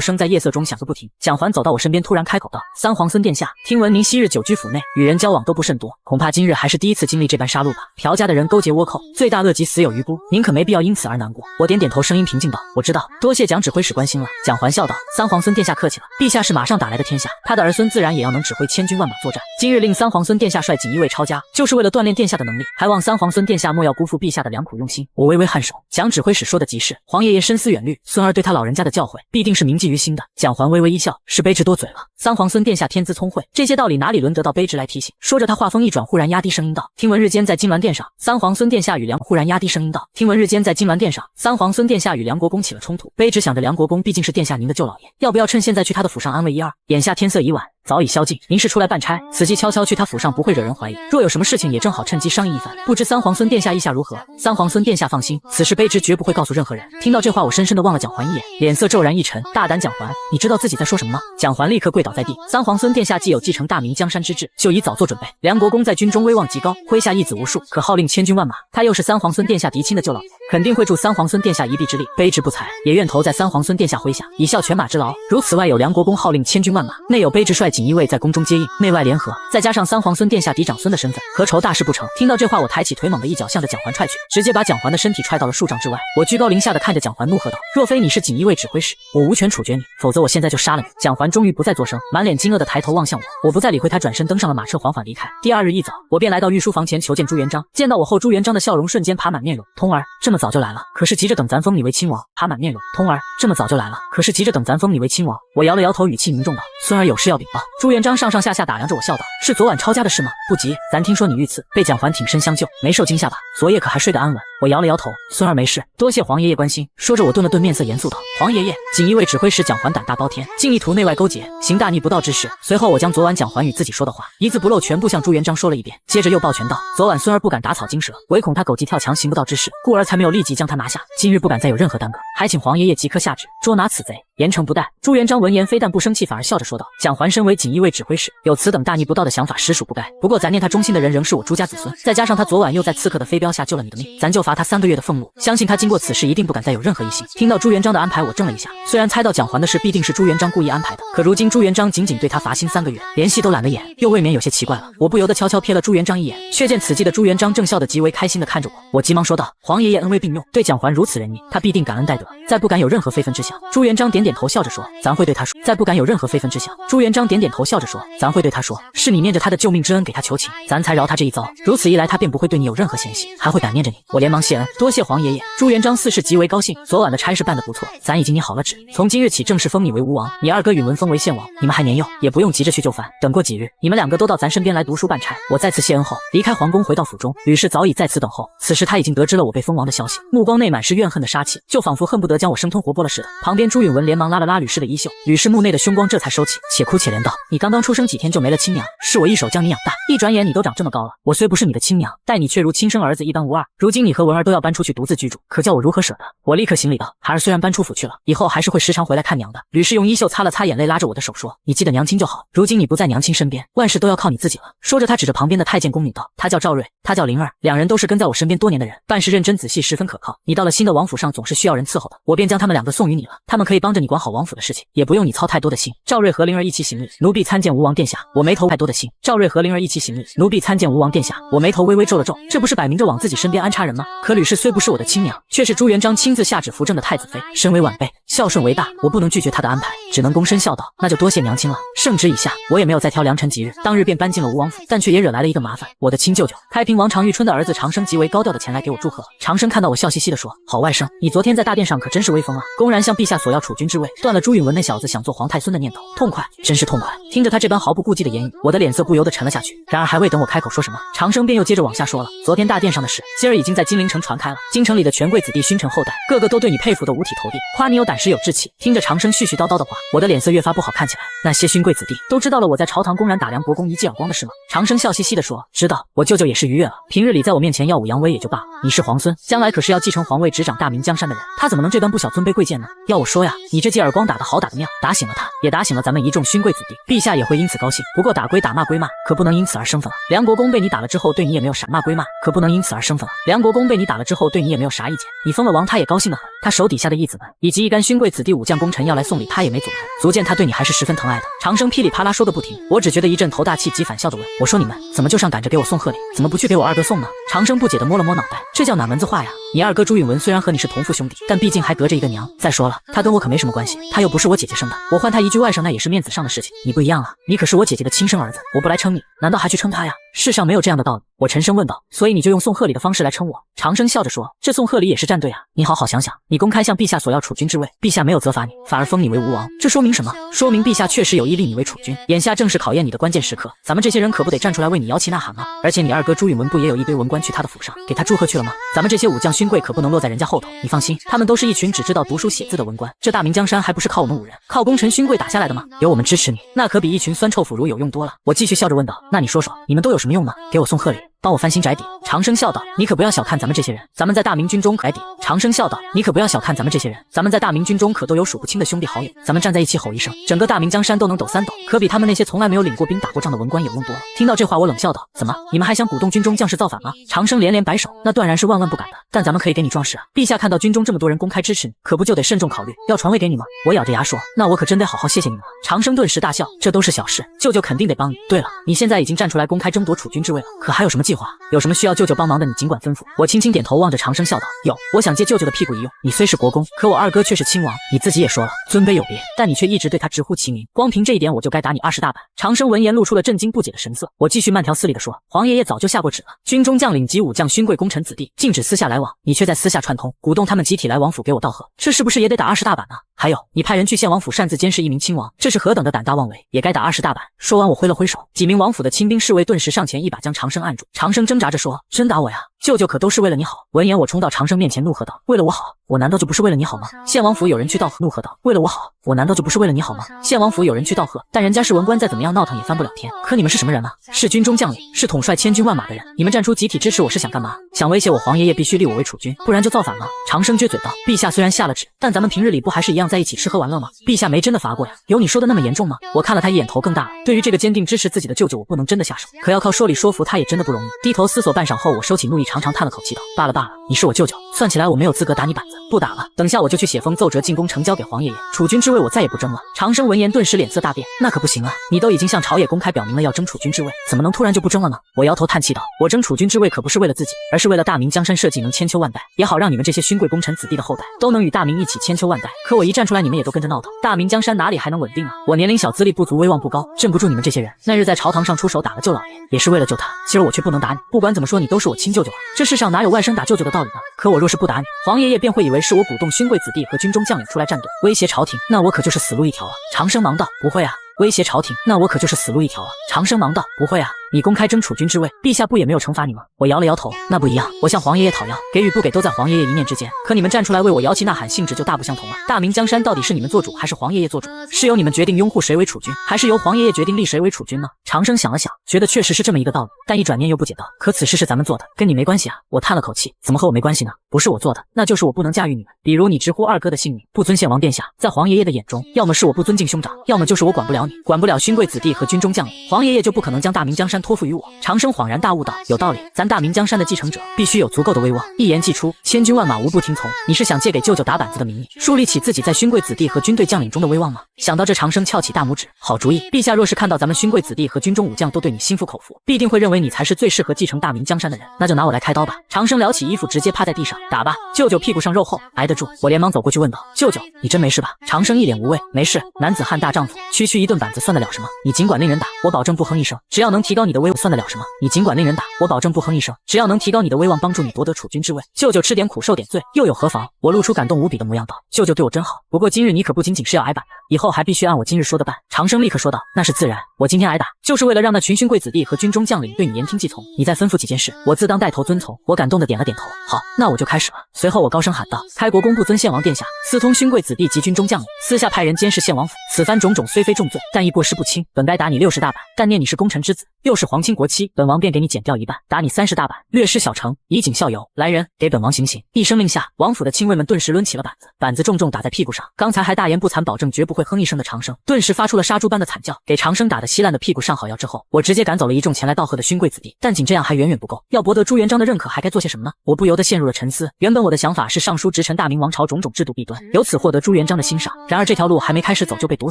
声在夜色中响个不停。蒋桓走到我身边，突然开口道：“三皇孙殿下，听闻您昔日久居府内，与人交往都不甚多，恐怕今日还是第一次经历这般杀戮吧？朴家的人勾结倭寇，罪大恶极，死有余辜，您可没必要因此而难过。”我点点头，声音平静道：“我知道，多谢蒋指挥使关心了。”蒋桓笑道：“三皇孙殿下客气了，陛下是马上打来的天下，他的儿孙自然也要能指挥千军万马作战。今日令三皇孙殿下率锦衣卫抄家，就是为了锻炼殿下的能力，还望三皇孙殿下莫要辜负陛下的良苦用心。”我微微颔首，蒋指挥使说的极是，皇爷爷深思远虑，孙儿对他老人家的教诲必定是铭记于心的。蒋桓微微一笑：“是卑职多嘴了，三皇孙殿下天资聪慧，这些道理哪里轮得到卑职来提醒？”说着，他话锋一转，忽然压低声音道：“听闻日间在金銮殿上，三皇孙殿下与梁……”忽然压低声音道：“听闻日间在金銮殿上，三皇孙殿下与梁国公起了冲突。卑职想着梁国公毕竟是殿下您的舅老爷，要不要趁现在去他的府上安慰一二？眼下天色已晚，早已宵禁，您是出来办差，此际悄悄去他府上不会惹人怀疑。若有什么事情，也正好趁机商议一番。不知三皇孙殿下意下如何？”三皇孙殿下放心，此事卑职绝不会告诉任何人。听到这话，我深深地望了蒋桓一眼，脸色骤然一沉：“大胆蒋桓，你知道自己在说什么吗？”蒋桓立刻跪倒在地：“三皇孙殿下既有继承大明江山之志，就已早做准备。梁国公在军中威望极高，麾下义子无数，可号令千军万马。他又是三皇孙殿下嫡亲的舅老爷，肯定会助三皇孙殿下一臂之力。卑职不才，也愿投在三皇孙殿下麾下，以效犬马之劳。如此外有梁国公号令千军万马，内有卑职率锦衣卫在宫中接应，内外联合，再加上三皇孙殿下嫡长孙的身份，何愁大事不成？”听到这话，我抬起腿，猛地一脚向着蒋桓踹去，直接把蒋桓的身体踹到了数丈之外。我居高临下的看着蒋桓，怒喝道：“若非你是锦衣卫指挥使，我无权处决你，否则我现在就杀了你！”蒋桓终于不再作声，满脸惊愕的抬头望向我，我不再理会他，转身登上了马车，缓缓离开。第二日一早，我便来到御书房前求见朱元璋。见到我后，朱元璋的笑容瞬间爬满面容：“童儿这么早就来了，可是急着等咱封你为亲王？”爬满面容：“童儿这么早就来了，可是急着等咱封你为亲王？”我摇了摇头，语气凝重道：“孙儿有事要禀报。”朱元璋上上下下打量着我，笑道：“是昨晚抄家的事吗？不急，咱听说你遇刺，被蒋桓挺身相救，没受惊吓吧？昨夜可还睡得安稳？”我摇了摇头：“孙儿没事，多谢皇爷爷关心。”说着，我顿了顿，面色严肃道：“皇爷爷，锦衣卫指挥使蒋桓胆大包天，竟意图内外勾结，行大逆不道之事。”随后，我将昨晚蒋桓与自己说的话一字不漏全部向朱元璋说了一遍，接着又抱拳道：“昨晚孙儿不敢打草惊蛇，唯恐他狗急跳墙行不道之事，故而才没有立即将他拿下。今日不敢再有任何耽搁，还请皇爷爷即刻下旨捉拿此贼，严惩不贷。”朱元璋闻言非但不生气，反而笑着说道：“蒋桓身为锦衣卫指挥使，有此等大逆不道的想法，实属不该。不过咱念他忠心的人仍是我朱家子孙，再加上他昨晚又在刺客的飞镖下救了你的命，咱就罚他3个月的俸禄。相信他经过此事，一定不敢再有任何异心。”听到朱元璋的安排，我怔了一下。虽然猜到蒋桓的事必定是朱元璋故意安排的，可如今朱元璋仅仅对他罚薪3个月，连戏都懒得演，又未免有些奇怪了。我不由得悄悄瞥了朱元璋一眼，却见此际的朱元璋正笑得极为开心地看着我。我急忙说道：“皇爷爷恩威并用，对蒋桓如此仁义，他必定感恩戴德，再不敢有任何非分之想。”朱元璋点点头，笑着说：“咱会对他说，再不敢有任何非分之想。”朱元璋点点头，笑着说：“咱会对他说，是你念着他的救命之恩给他求情，咱才饶他这一遭。如此一来，他便不会对你有任何嫌隙，还会感念着你。”我连忙谢恩：“多谢皇爷爷。”朱元璋似是极为高兴，昨晚的差事办得不错，咱已经拟好了旨，从今日起正式封你为吴王，你二哥允文封为献王。你们还年幼，也不用急着去就范，等过几日，你们2个都到咱身边来读书办差。我再次谢恩后，离开皇宫回到府中，吕氏早已在此等候。此时他已经得知了我被封王的消息，目光内满是怨恨的杀气，就仿佛恨不得将我生吞活剥了似的。旁边朱允文连忙忙拉了拉吕氏的衣袖，吕氏目内的凶光这才收起，且哭且怜道：“你刚刚出生几天就没了亲娘，是我一手将你养大，一转眼你都长这么高了，我虽不是你的亲娘，待你却如亲生儿子一般无二。如今你和文儿都要搬出去独自居住，可叫我如何舍得？”我立刻行礼道：“孩儿虽然搬出府去了，以后还是会时常回来看娘的。”吕氏用衣袖擦了擦眼泪，拉着我的手说：“你记得娘亲就好，如今你不在娘亲身边，万事都要靠你自己了。”说着，他指着旁边的太监宫女道：“他叫赵瑞，他叫灵儿，两人都是跟在我身边多年的人，办事认真仔细，十分可靠。你到了新的王府上，总是需要人伺候的，我便将他们两个送与你了，他们可以帮着你管好王府的事情，也不用你操太多的心。”赵瑞和灵儿一起行礼：“奴婢参见吴王殿下。”我眉头太多的心。赵瑞和灵儿一起行礼：“奴婢参见吴王殿下。”我眉头微微皱了皱，这不是摆明着往自己身边安插人吗？可吕氏虽不是我的亲娘，却是朱元璋亲自下旨扶正的太子妃，身为晚辈，孝顺为大，我不能拒绝她的安排，只能躬身笑道：“那就多谢娘亲了。”圣旨已下，我也没有再挑良辰吉日，当日便搬进了吴王府，但却也惹来了一个麻烦。我的亲舅舅开平王常遇春的儿子长生极为高调的前来给我祝贺了。长生看到我，笑嘻嘻地说：“好外甥，你昨天在大殿上可真是威风啊，公然向陛下索要储君之位，断了朱允文那小子想做皇太孙的念头，痛快，真是痛快。”听着他这般毫不顾忌的言语，我的脸色不由得沉了下去。然而还未等我开口说什么，长生便又接着往下说了：“昨天大殿上的事，今儿已经在金陵城传开了，京城里的权贵子弟勋臣后代，个个都对你佩服得五体投地，夸你有胆识有志气。”听着长生絮絮叨叨的话，我的脸色越发不好看起来。那些勋贵子弟都知道了我在朝堂公然打梁国公一记耳光的事吗？长生笑嘻嘻地说：“知道，我舅舅也是逾越了，平日里在我面前耀武扬威也就罢了，你是皇孙，将来可是要继承皇位执掌大明江山的人，他怎么能这般不晓尊卑贵贱呢？要我说呀，你这记耳光打得好，打得妙，打醒了他，也打醒了咱们一众勋贵子弟，陛下也会因此高兴。不过打归打，骂归骂，可不能因此而生分了。梁国公被你打了之后，对你也没有啥骂归骂，可不能因此而生分了。梁国公被你打了之后，对你也没有啥意见，你封了王，他也高兴得很，他手底下的义子们以及一干勋贵子弟武将功臣要来送礼，他也没阻拦，足见他对你还是十分疼爱的。”长生噼里啪啦说个不停，我只觉得一阵头大气急，反笑的问：“我说你们怎么就上赶着给我送贺礼，怎么不去给我二哥送呢？”长生不解地摸了摸脑袋，这叫哪门子话呀？你二哥朱允文虽然和你是同父兄弟，但毕竟还隔着一个娘。再说了，他跟我可没什么关系，他又不是我姐姐生的，我唤他一句外甥那也是面子上的事情。你不一样啊，你可是我姐姐的亲生儿子，我不来称你，难道还去称他呀？世上没有这样的道理。我沉声问道：“所以你就用送贺礼的方式来称我？”长生笑着说：“这送贺礼也是站队啊，你好好想想，你公开向陛下索要储君之位，陛下没有责罚你，反而封你为吴王，这说明什么？说明陛下确实有意立你为储君，眼下正是考验你的关键时刻，咱们这些人可不得站出来为你摇旗呐喊吗？而且你二哥朱允文不也有一堆文官去他的府上给他祝贺去了吗？咱们这些武将勋贵可不能落在人家后头，你放心，他们都是一群只知道读书写字的文官，这大明江山还不是靠我们武人，靠功臣勋贵打下来的吗？有我们支持你，那可比一群酸臭腐儒有用多了。”我继续笑着问道：“那你说说，你们都有什么用呢？给我送贺礼，帮我翻新宅邸。”长生笑道：“你可不要小看咱们这些人，咱们在大明军中可长生笑道：“你可不要小看咱们这些人，咱们在大明军中可都有数不清的兄弟好友，咱们站在一起吼一声，整个大明江山都能抖三抖，可比他们那些从来没有领过兵打过仗的文官有用多了。”听到这话，我冷笑道：“怎么，你们还想鼓动军中将士造反吗？”长生连连摆手：“那断然是万万不敢的，但咱们可以给你壮士啊！陛下看到军中这么多人公开支持你，可不就得慎重考虑要传位给你吗？”我咬着牙说：“那我可真得好好谢谢你们了。”长生顿时大笑：“这都是小事，舅舅肯定得帮你。对了，你现在已经站出来公开争夺储君之位了，可还有什么计划？有什么需要舅舅帮忙的，你尽管吩咐。”我轻轻点头，望着长生笑道：“有，我想借舅舅的屁股一用。你虽是国公，可我二哥却是亲王，你自己也说了，尊卑有别，但你却一直对他直呼其名，光凭这一点，我就该打你20大板。”长生闻言露出了震惊不解的神色。我继续慢条斯理地说：“皇爷爷早就下过旨了，军中将领及武将、勋贵、功臣子弟禁止私下来往，你却在私下串通，鼓动他们集体来王府给我道贺，这是不是也得打20大板呢？还有，你派人去献王府擅自监视一名亲王，这是何等的胆大妄为，也该打20大板。”说完，我挥了挥手，几名王府的亲兵侍卫顿时上前一把将长生按住。长生挣扎着说：“真打我呀？舅舅可都是为了你好。”闻言，我冲到长生面前怒喝道：“为了我好？我难道就不是为了你好吗？”献王府有人去道贺，怒喝道：“为了我好？我难道就不是为了你好吗？”献王府有人去道贺，但人家是文官，再怎么样闹腾也翻不了天。可你们是什么人啊？是军中将领，是统帅千军万马的人，你们站出集体支持我是想干嘛？想威胁我皇爷爷必须立我为储君，不然就造反吗？长生撅嘴道：“陛下虽然下了旨，但咱们平日里不还是一样在一起吃喝玩乐吗？陛下没真的罚过呀，有你说的那么严重吗？”我看了他一眼，头更大了。对于这个坚定支持自己的舅舅，我不能真的下手，可要靠说理说服他也真的不容易。低头思索半晌后，我收起怒意，长长叹了口气道：“罢了罢了，你是我舅舅，算起来我没有资格打你板子，不打了。等下我就去写封奏折进宫呈交给皇爷爷，储君之位我再也不争了。”长生闻言顿时脸色大变：“那可不行啊，你都已经向朝野公开表明了要争储君之位，怎么能突然就不争了呢？”我摇头叹气道：“我争储君之位可不是为了自己，而是为了大明江山社稷能千秋万代，也好让你们这些勋贵功臣子弟的后代都能与大明一起千秋万代。可我一站出来，你们也都跟着闹腾，大明江山哪里还能稳定啊？我年龄小，资历不足，威望不高，镇不住你们这些人。那日在朝堂上出手打了舅老爷，也是为了救他，今儿我却不能打你。不管怎么说，你都是我亲舅舅啊，这世上哪有外甥打舅舅的道理呢？可我若是不打你，皇爷爷便会以为是我鼓动勋贵子弟和军中将领出来战斗，威胁朝廷，那我可就是死路一条啊。”长生忙道：“不会啊。”威胁朝廷，那我可就是死路一条啊。长生忙道：“不会啊。”你公开争储君之位，陛下不也没有惩罚你吗？我摇了摇头，那不一样，我向皇爷爷讨要，给与不给都在皇爷爷一念之间。可你们站出来为我摇旗呐喊，性质就大不相同了。大明江山到底是你们做主，还是皇爷爷做主？是由你们决定拥护谁为储君，还是由皇爷爷决定立谁为储君呢？长生想了想，觉得确实是这么一个道理，但一转念又不解道：可此事是咱们做的，跟你没关系啊。我叹了口气，怎么和我没关系呢？不是我做的，那就是我不能驾驭你们。比如你直呼二哥的姓名，不尊献王殿下，在皇爷爷的眼中，要么是我不尊敬兄长，要么就是我管不了你，管不了勋贵子弟和军中将领，皇爷爷就不可能将大明江山托付于我。长生恍然大悟道：有道理，咱大明江山的继承者必须有足够的威望，一言既出，千军万马无不听从。你是想借给舅舅打板子的名义，树立起自己在勋贵子弟和军队将领中的威望吗？想到这，长生翘起大拇指，好主意。陛下若是看到咱们勋贵子弟和军中武将都对你心服口服，必定会认为你才是最适合继承大明江山的人，那就拿我来开刀吧。长生撩起衣服，直接趴在地上，打吧，舅舅屁股上肉厚，挨得住。我连忙走过去问道：舅舅，你真没事吧？长生一脸无畏，没事，男子汉大丈夫，区区一顿板子算得了什么？你尽管令人打，我保证不哼一声，只要能提高你的威望，算得了什么？你尽管令人打，我保证不哼一声，只要能提高你的威望，帮助你夺得储君之位。舅舅吃点苦受点罪，又有何妨？我露出感动无比的模样道：舅舅对我真好，不过今日你可不仅仅是要挨板的，以后还必须按我今日说的办。长生立刻说道：那是自然，我今天挨打，就是为了让那群勋贵子弟和军中将领对你言听计从。你再吩咐几件事，我自当带头遵从。我感动的点了点头。好，那我就开始了。随后我高声喊道：开国公不尊献王殿下，私通勋贵子弟及军中将领，私下派人监视献王府，此番种种虽非重罪，但亦过失不轻，本该打你60大板，但念你是功臣之子，又是皇亲国戚，本王便给你减掉一半，打你30大板，略施小惩，以儆效尤。来人，给本王行刑！一声令下，王府的亲卫们顿时抡起了板子，板子重重打在屁股上。刚才还大言不惭保证绝不会哼一声的长生，顿时发出了杀猪般的惨叫。给长生打得稀烂的屁股上好药之后，我直接赶走了一众前来道贺的勋贵子弟，但仅这样还远远不够，要博得朱元璋的认可，还该做些什么呢？我不由得陷入了沉思。原本我的想法是上书直陈大明王朝种种制度弊端，由此获得朱元璋的欣赏。然而这条路还没开始走就被堵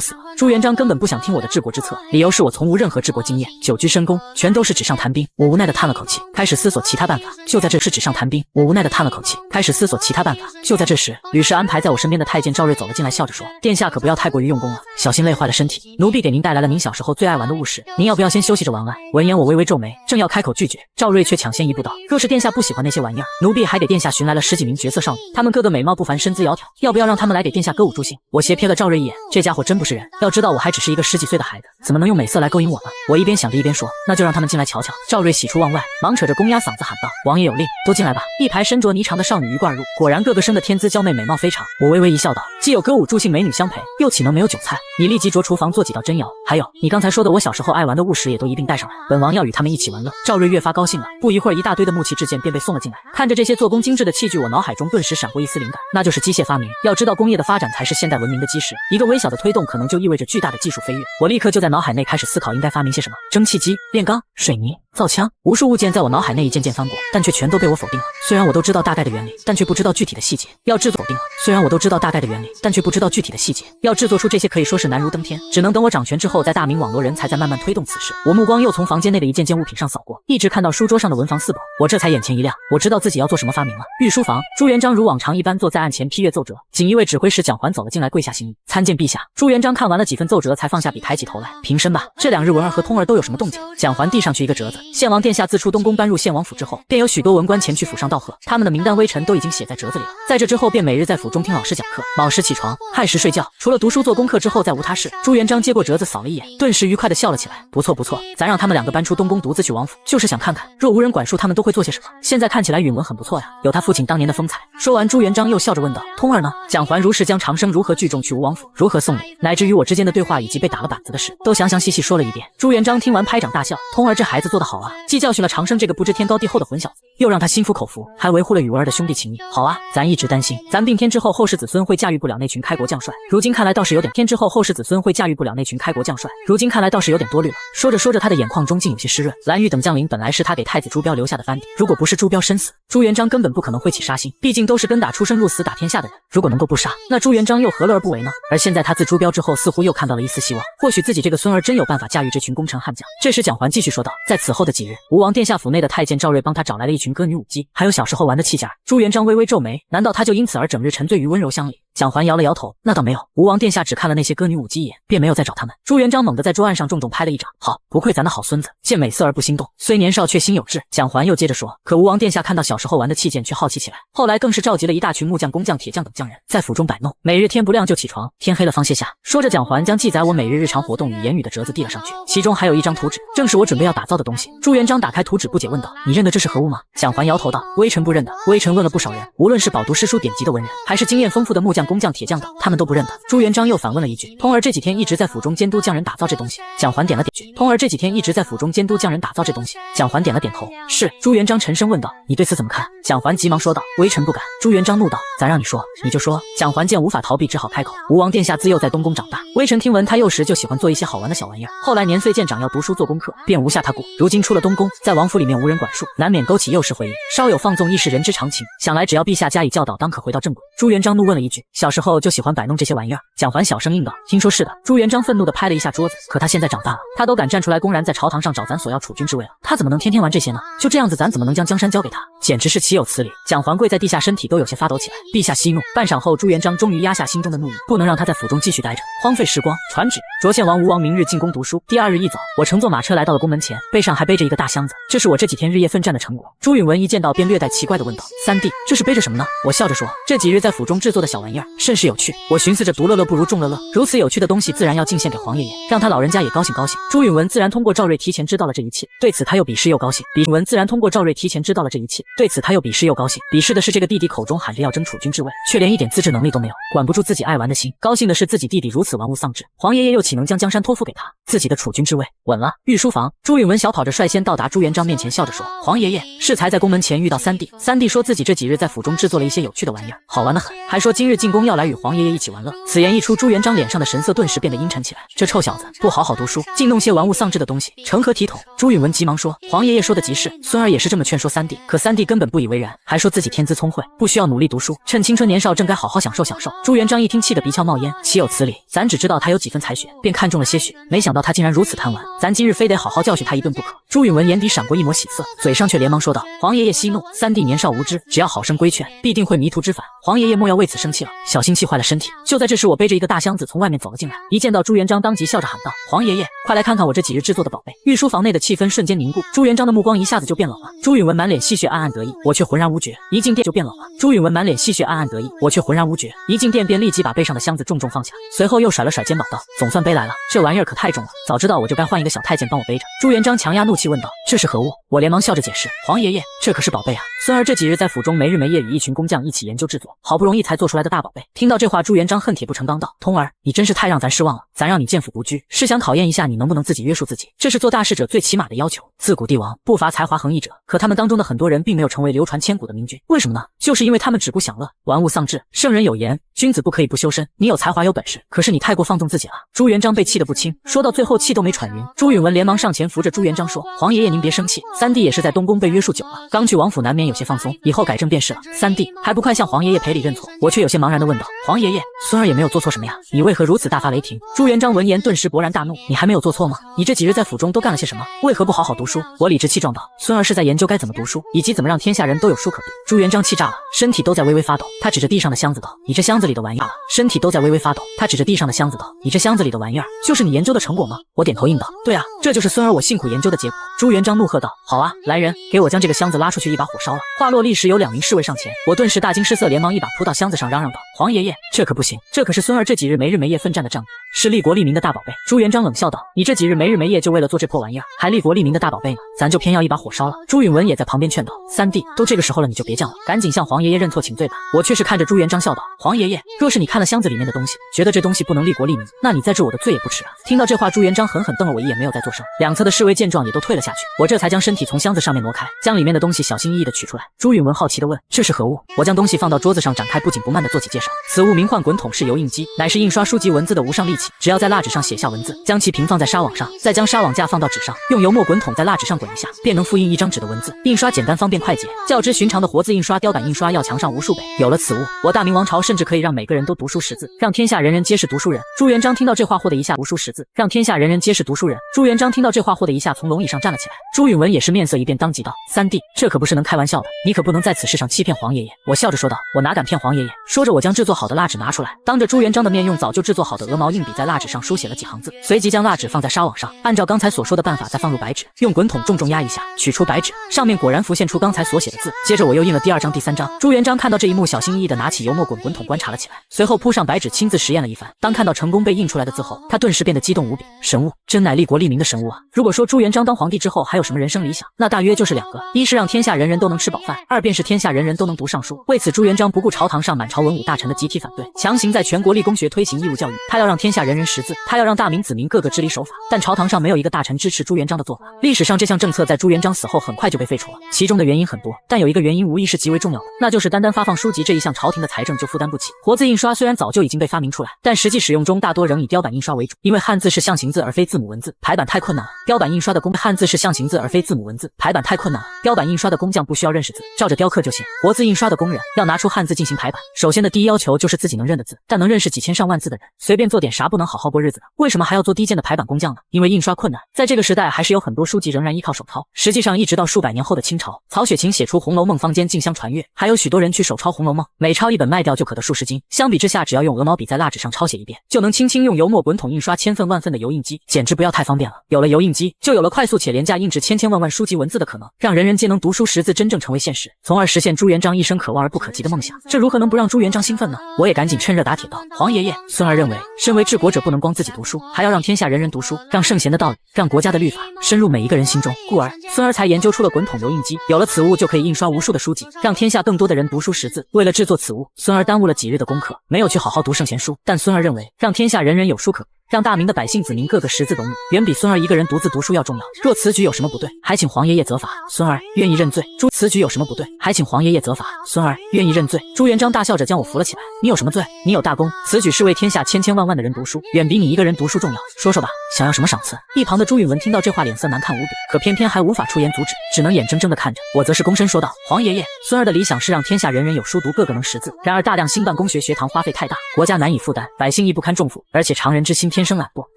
死了。朱元璋根本不想听我的治国之策，理由是我从无任何治国经验，久居深宫，全都是纸上谈兵。我无奈的叹了口气，开始思索其他办法。就在这时，纸上谈兵，我无奈的叹了口气，开始思索其他办法。就在这时，吕氏安排在我身边的太监赵瑞走了进来，笑着说：殿下可不要太过于用功了，小心累坏了身体。奴婢给您带来了您小时候最爱玩的物事，您要不要先休息着玩玩？闻言我微微皱眉，正要开口拒绝，赵瑞却抢先一步道：若是殿下不喜欢那些玩意儿，奴婢还给殿下寻来了10几名绝色少女，她们个个美貌不凡，身姿窈窕，要不要让她们来给殿下歌舞助兴？我斜瞥了赵瑞一眼，这家伙真不是人，要知道我还只是一个10几岁的孩子，怎么能用美色来勾引我呢？我一边想着一边说：那就让他们进来瞧瞧。赵瑞喜出望外，忙扯着公鸭嗓子喊道：王爷有令，都进来吧。一排身着霓裳的少女鱼贯入，果然个个生得天姿娇媚，美貌非常。我微微一笑道：既有歌舞助兴美女相陪，又岂能没有酒菜？你立即着厨房做几道珍肴，还有你刚才说的我小时候爱玩的物食也都一并带上来，本王要与他们一起玩乐。赵瑞越发高兴了，不一会儿一大堆的木器制件便被送了进来。看着这些做工精致的器具，我脑海中顿时闪过一丝灵感，那就是机械发明。要知道工业的发展才是现代文明的基石，一个微小的推动可能就意味着巨大的技术飞跃。我立刻就在脑海内开始思考应该发明些什么，蒸汽机、炼钢、水泥、造枪，无数物件在我脑海内一件件翻过，但却全都被我否定了。虽然我都知道大概的原理，但却不知道具体的细节。要制作否定了，虽然我都知道大概的原理，但却不知道具体的细节。要制作出这些可以说是难如登天，只能等我掌权之后，在大明网罗人才，再慢慢推动此事。我目光又从房间内的一件件物品上扫过，一直看到书桌上的文房四宝，我这才眼前一亮，我知道自己要做什么发明了。御书房，朱元璋如往常一般坐在案前批阅奏折，锦衣卫指挥使蒋环走了进来，跪下行礼，参见陛下。朱元璋看完了几份奏折，才放下笔，抬起头来，平身吧。这2日文儿和通儿都有什么动静？蒋环递上去一个折子，献王殿下自出东宫搬入献王府之后，便有许多文官前去府上道贺，他们的名单微臣都已经写在折子里了。在这之后，便每日在府中听老师讲课，卯时起床，亥时睡觉，除了读书做功课之后再无他事。朱元璋接过折子扫了一眼，顿时愉快地笑了起来。不错不错，咱让他们2个搬出东宫，独自去王府，就是想看看若无人管束他们都会做些什么。现在看起来允文很不错呀，有他父亲当年的风采。说完，朱元璋又笑着问道：通儿呢？蒋环如实将长生如何聚众去吴王府，如何送礼，乃至于我之间的对话以及被打了板子的事，都详详细细说了一遍。朱元璋听完拍掌大笑：通儿这孩子做得好啊，既教训了长生这个不知天高地厚的混小子，又让他心服口服，还维护了宇文儿的兄弟情谊。好啊，咱一直担心咱并天之后后世子孙会驾驭不了那群开国将帅，如今看来倒是有点天之后后世子孙会驾驭不了那群开国将帅，如今看来倒是有点多虑了。说着说着，他的眼眶中竟有些湿润。蓝玉等将领本来是他给太子朱标留下的藩邸，如果不是朱标身死，朱元璋根本不可能会起杀心，毕竟都是跟打出生入死打天下的人，如果能够不杀，那朱元璋又何乐而不为呢？而现在他自朱标之后，似乎又看到了一丝希望，或许自己这个孙儿真有办法驾驭这群功臣悍将。这时蒋环继续说道：在此后的几日，吴王殿下府内的太监赵瑞帮他找来了一群歌女舞姬，还有小时候玩的器件。朱元璋微微皱眉，难道他就因此而整日沉醉于温柔乡里？蒋环摇了摇头，那倒没有，吴王殿下只看了那些歌女舞姬一眼，便没有再找他们。朱元璋猛地在桌案上重重拍了一掌，好，不愧咱的好孙子，见美色而不心动，虽年少却心有志。蒋环又接着说，可吴王殿下看到小时候玩的器剑，却好奇起来，后来更是召集了一大群木匠、工匠、铁匠等匠人，在府中摆弄，每日天不亮就起床，天黑了方歇下。说着，蒋环将记载我每日日常活动与言语的折子递了上去，其中还有一张图纸，正是我准备要打造的东西。朱元璋打开图纸，不解问道，你认得这是何物吗？蒋环摇头道，微臣不认得。微臣问了不少人，无论是饱读诗书典籍的文人，还是经验丰富的木匠、工匠、铁匠等，他们都不认得。朱元璋又反问了一句，通儿这几天一直在府中监督匠人打造这东西。蒋环点了点，通儿这几天一直在府中监督匠人打造这东西。蒋环点了点头，是。朱元璋沉声问道，你对此怎么看？蒋环急忙说道，微臣不敢。朱元璋怒道，咱让你说你就说。蒋环见无法逃避，只好开口，吴王殿下自幼在东宫长大，微臣听闻他幼时就喜欢做一些好玩的小玩意儿，后来年岁渐长要读书做功课，便无下他顾。如今出了东宫，在王府里面无人管束，难免勾起幼时回忆，稍有放纵亦是人之常情，想来只要陛下加以教导，当可回到正轨。朱元璋怒问了一句，小时候就喜欢摆弄这些玩意儿？蒋环小声应道，听说是的。朱元璋愤怒地拍了一下桌子，可他现在长大了，他都敢站出来公然在朝堂上找咱索要储君之位了，他怎么能天天玩这些呢？就这样子咱怎么能将江山交给他？简直是岂有此理！蒋环跪在地下，身体都有些发抖起来。陛下息怒。半晌后，朱元璋终于压下心中的怒意，不能让他在府中继续待着，荒废时光。传旨，涿县王吴王明日进宫读书。第二日一早，我乘坐马车来到了宫门前，背上还背着一个大箱子，这是我这几天日夜奋战的成果。朱允文一见到便略带奇怪地问道，三弟，这是背着什么呢？我笑着说，这几日在府中制作的小玩意儿，甚是有趣。我寻思着独乐乐不如众乐乐，如此有趣的东西自然要进献给皇爷爷，让他老人家也高兴高兴。朱允文自然通过赵瑞提前知道了这一切，对此他又鄙视又高兴。李允文自然通过赵瑞提前知道了这一切，对此他又鄙视又高兴。鄙视的是这个弟弟口中喊着要争储君之位，却连一点自制能力都没有，管不住自己爱玩的心。高兴的是自己弟弟如此玩物丧志，皇爷爷又岂能将江山托付给他？自己的储君之位稳了。御书房，朱允文小跑着率先到达朱元璋面前，笑着说，皇爷爷，适才在宫门前遇到三弟，三弟说自己这几日在府中制作了一些有趣的玩意儿，好玩得很，还说今日进宫要来与皇爷爷一起玩乐。此言一出，朱元璋脸上的神色顿时变得阴沉起来，这臭小子不好好读书，竟弄些玩物丧志的东西，成何体统？朱允文急忙说，皇爷爷说的极是，孙儿也是这么劝说三弟，可三弟根本不以为然，还说自己天资聪慧，不需要努力读书，趁青春年少正该好好享受享受。朱元璋一听气得鼻窍冒烟，岂有此理，咱只知道他有几分才学，便看中了些许，没想到他竟然如此贪玩，咱今日非得好好教训他一顿不可。朱允文眼底闪过一抹喜色，嘴上却连忙说道，皇爷爷息怒，三弟年少无知，只要好生规劝，必定会迷途知返，皇爷爷莫要为此生气了，小心气坏了身体。就在这时，我背着一个大箱子从外面走了进来，一见到朱元璋，当即笑着喊道，皇爷爷，快来看看我这几日制作的宝贝。御书房内的气氛瞬间凝固，朱元璋的目光一下子就变冷了。朱允文满脸戏谑，暗暗得意，我却浑然无觉。一进殿就变冷了。朱允文满脸戏谑，暗暗得意，我却浑然无觉。一进殿便立即把背上的箱子重重放下，随后又甩了甩肩膀道，总算背来了，这玩意儿可太重了，早知道我就该换一个小太监帮我背着。朱元璋强压怒气问道，这是何物？我连忙笑着解释，皇爷爷，这可是宝贝啊，孙儿这几日在府中没日没夜与一群工匠一起研究制作，好不容易才做出来的大宝贝。听到这话，朱元璋恨铁不成钢道，通儿，你真是太让咱失望了，咱让你见府不居，是想考验一下你能不能自己约束自己，这是做大事者最起码的要求。自古帝王不乏才华横溢者，可他们当中的很多人并没有成为流传千古的明君，为什么呢？就是因为他们只顾享乐，玩物丧志。圣人有言，君子不可以不修身，你有才华有本事，可是你太过放纵自己了。朱元璋被气得不轻，说到最后气都没喘匀。朱允文连忙上前扶着朱元璋说，皇爷爷您别生气，三弟也是在东宫被约束久了，刚去王府难免有些放松，以后改正便是了。三弟还不快向皇爷爷赔礼认错？我却有些茫然地问道，皇爷爷，孙儿也没有做错什么呀，你为何如此大发雷霆？朱元璋闻言顿时勃然大怒，你还没有做错吗？你这几日在府中都干了些什么？为何不好好读书？我理直气壮道，孙儿是在研究该怎么读书，以及怎么让天下人都有书可读。朱元璋气炸了，身体都在微微发抖，他指着地上的箱子道，你这箱子里的玩意儿，身体都在微微发抖，他指着地上的箱子道，你这箱子里的玩意儿就是你研究的成果吗？我点头应道，对啊，这就是孙儿我辛苦研究的结果。朱元璋怒喝道，好啊，来人，给我将这个箱子拉出去，一把火烧了。话落，立时有2名侍卫上前，我顿时大惊失色，连忙一把扑到箱子上，嚷嚷道，皇爷爷，这可不行，这可是孙儿这几日没日没夜奋战的账目，是利国利民的大宝贝。朱元璋冷笑道，你这几日没日没夜就为了做这破玩意儿，还利国利民的大宝贝呢，咱就偏要一把火烧了。朱允文也在旁边劝道，三弟，都这个时候了，你就别犟了，赶紧向皇爷爷认错请罪吧。我却是看着朱元璋笑道，皇爷爷，若是你看了箱子里面的东西，觉得这东西不能利国利民，那你再治我的罪也不迟啊。听到这话，朱元璋狠狠瞪了我一眼，没有再作声。两侧的侍卫见状也都退了下去，我这才将身体从箱子上面挪开，将里面的东西小心翼翼地取出来。朱允文好奇地问，这是何物？我将东西放到桌子上，展开不紧不慢地做起介绍。此物名唤滚筒式油印机，乃是印刷书籍文字的无上利器，只要在蜡纸上写下文字，将其平放放在纱网上，再将纱网架放到纸上，用油墨滚筒在蜡纸上滚一下，便能复印一张纸的文字。印刷简单方便快捷，较之寻常的活字印刷、雕版印刷要强上无数倍。有了此物，我大明王朝甚至可以让每个人都读书识字，让天下人人皆是读书人。朱元璋听到这话，霍的一下读书识字，让天下人人皆是读书人。朱元璋听到这话，霍的一下从龙椅上站了起来。朱允文也是面色一变，当即道：“三弟，这可不是能开玩笑的，你可不能在此事上欺骗皇爷爷。”我笑着说道：“我哪敢骗皇爷爷？”说着，我将制作好的蜡纸拿出来，当着朱元璋的面，用早就制作好的鹅毛硬笔在蜡纸上书写了几行字，随即将蜡纸放在纱网上，按照刚才所说的办法再放入白纸，用滚筒重重压一下，取出白纸，上面果然浮现出刚才所写的字。接着我又印了第2张、第3张。朱元璋看到这一幕，小心翼翼地拿起油墨滚筒观察了起来，随后铺上白纸，亲自实验了一番。当看到成功被印出来的字后，他顿时变得激动无比。神物，真乃利国利民的神物啊！如果说朱元璋当皇帝之后还有什么人生理想，那大约就是2个：一是让天下人人都能吃饱饭，二便是天下人人都能读上书。为此，朱元璋不顾朝堂上满朝文武大臣的集体反对，强行在全国立公学推行义务教育。他要让天下人人识字，他要让大明子民个个知礼守法。但朝堂上没有一个大臣支持朱元璋的做法。历史上这项政策在朱元璋死后很快就被废除了，其中的原因很多，但有一个原因无疑是极为重要的，那就是单单发放书籍这一项，朝廷的财政就负担不起。活字印刷虽然早就已经被发明出来，但实际使用中大多仍以雕版印刷为主，因为汉字是象形字而非字母文字，排版太困难了。雕版印刷的汉字是象形字而非字母文字，排版太困难了。雕版印刷的工匠不需要认识字，照着雕刻就行。活字印刷的工人要拿出汉字进行排版，首先的第一要求就是自己能认的字，但能认识几千上万字的人，随便做点啥不能好好过日子呢？为什么还要做低贱的排版工匠呢？因为印刷困难。在这个时代，还是有很多书籍仍然依靠手抄。实际上，一直到数百年后的清朝，曹雪芹写出《红楼梦》，坊间竞相传阅，还有许多人去手抄《红楼梦》，每抄一本卖掉就可得数十金。相比之下，只要用鹅毛笔在蜡纸上抄写一遍，就能轻轻用油墨滚筒印刷千份万份的油印机，简直不要太方便了。有了油印机，就有了快速且廉价印制千千万万书籍文字的可能，让人人皆能读书识字真正成为现实，从而实现朱元璋一生可望而不可及的梦想。这如何能不让朱元璋兴奋呢？我也赶紧趁热打铁道：“皇爷爷，孙儿认为，身为治国者不能光自己读书，还要让天下人人读书，让圣贤的道理，让国家的律法深入每一个人心中。故而，孙儿才研究出了滚筒油印机。有了此物，就可以印刷无数的书籍，让天下更多的人读书识字。为了制作此物，孙儿耽误了几日的功课，没有去好好读圣贤书。但孙儿认为，让天下人人有书可读，让大明的百姓子民个个识字懂礼，远比孙儿一个人独自读书要重要。若此举有什么不对，还请皇爷爷责罚。孙儿愿意认罪。此举有什么不对，还请皇爷爷责罚。孙儿愿意认罪。”朱元璋大笑着将我扶了起来：“你有什么罪？你有大功，此举是为天下千千万万的人读书，远比你一个人读书重要。说说吧，想要什么赏赐？”一旁的朱允文听到这话，脸色难看无比，可偏偏还无法出言阻止，只能眼睁睁地看着。我则是躬身说道：“皇爷爷，孙儿的理想是让天下人人有书读，个个能识字。然而大量兴办公学学堂花费太大，国家难以负担，百姓亦不堪重负，而且常人之心天生懒惰，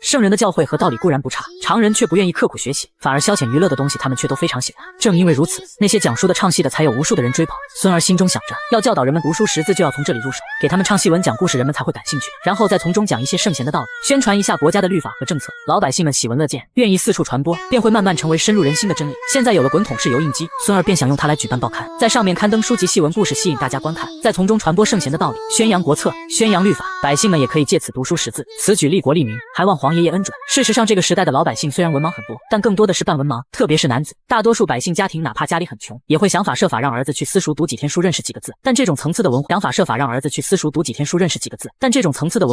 圣人的教诲和道理固然不差，常人却不愿意刻苦学习，反而消遣娱乐的东西他们却都非常喜欢。正因为如此，那些讲书的唱戏的才有无数的人追捧。孙儿心中想着，要教导人们读书识字，就要从这里入手，给他们唱戏文讲故事，人们才会感兴趣，然后再从中讲一些圣贤的道理，宣传一下国家的律法和政策，老百姓们喜闻乐见，愿意四处传播，便会慢慢成为深入人心的真理。现在有了滚筒式油印机，孙儿便想用它来举办报刊，在上面刊登书籍戏文故事，吸引大家观看，再从中传播圣贤的道理，宣扬国策，宣扬律法，百姓们也可以借此读书识字，此举利国利民，还望皇爷爷恩准。事实上，这个时代的老百姓虽然文盲很多，但更多的是半文盲，特别是男子。大多数百姓家庭哪怕家里很穷，也会想法设法让儿子去私塾读几天书，认识几个字。但这种层次的文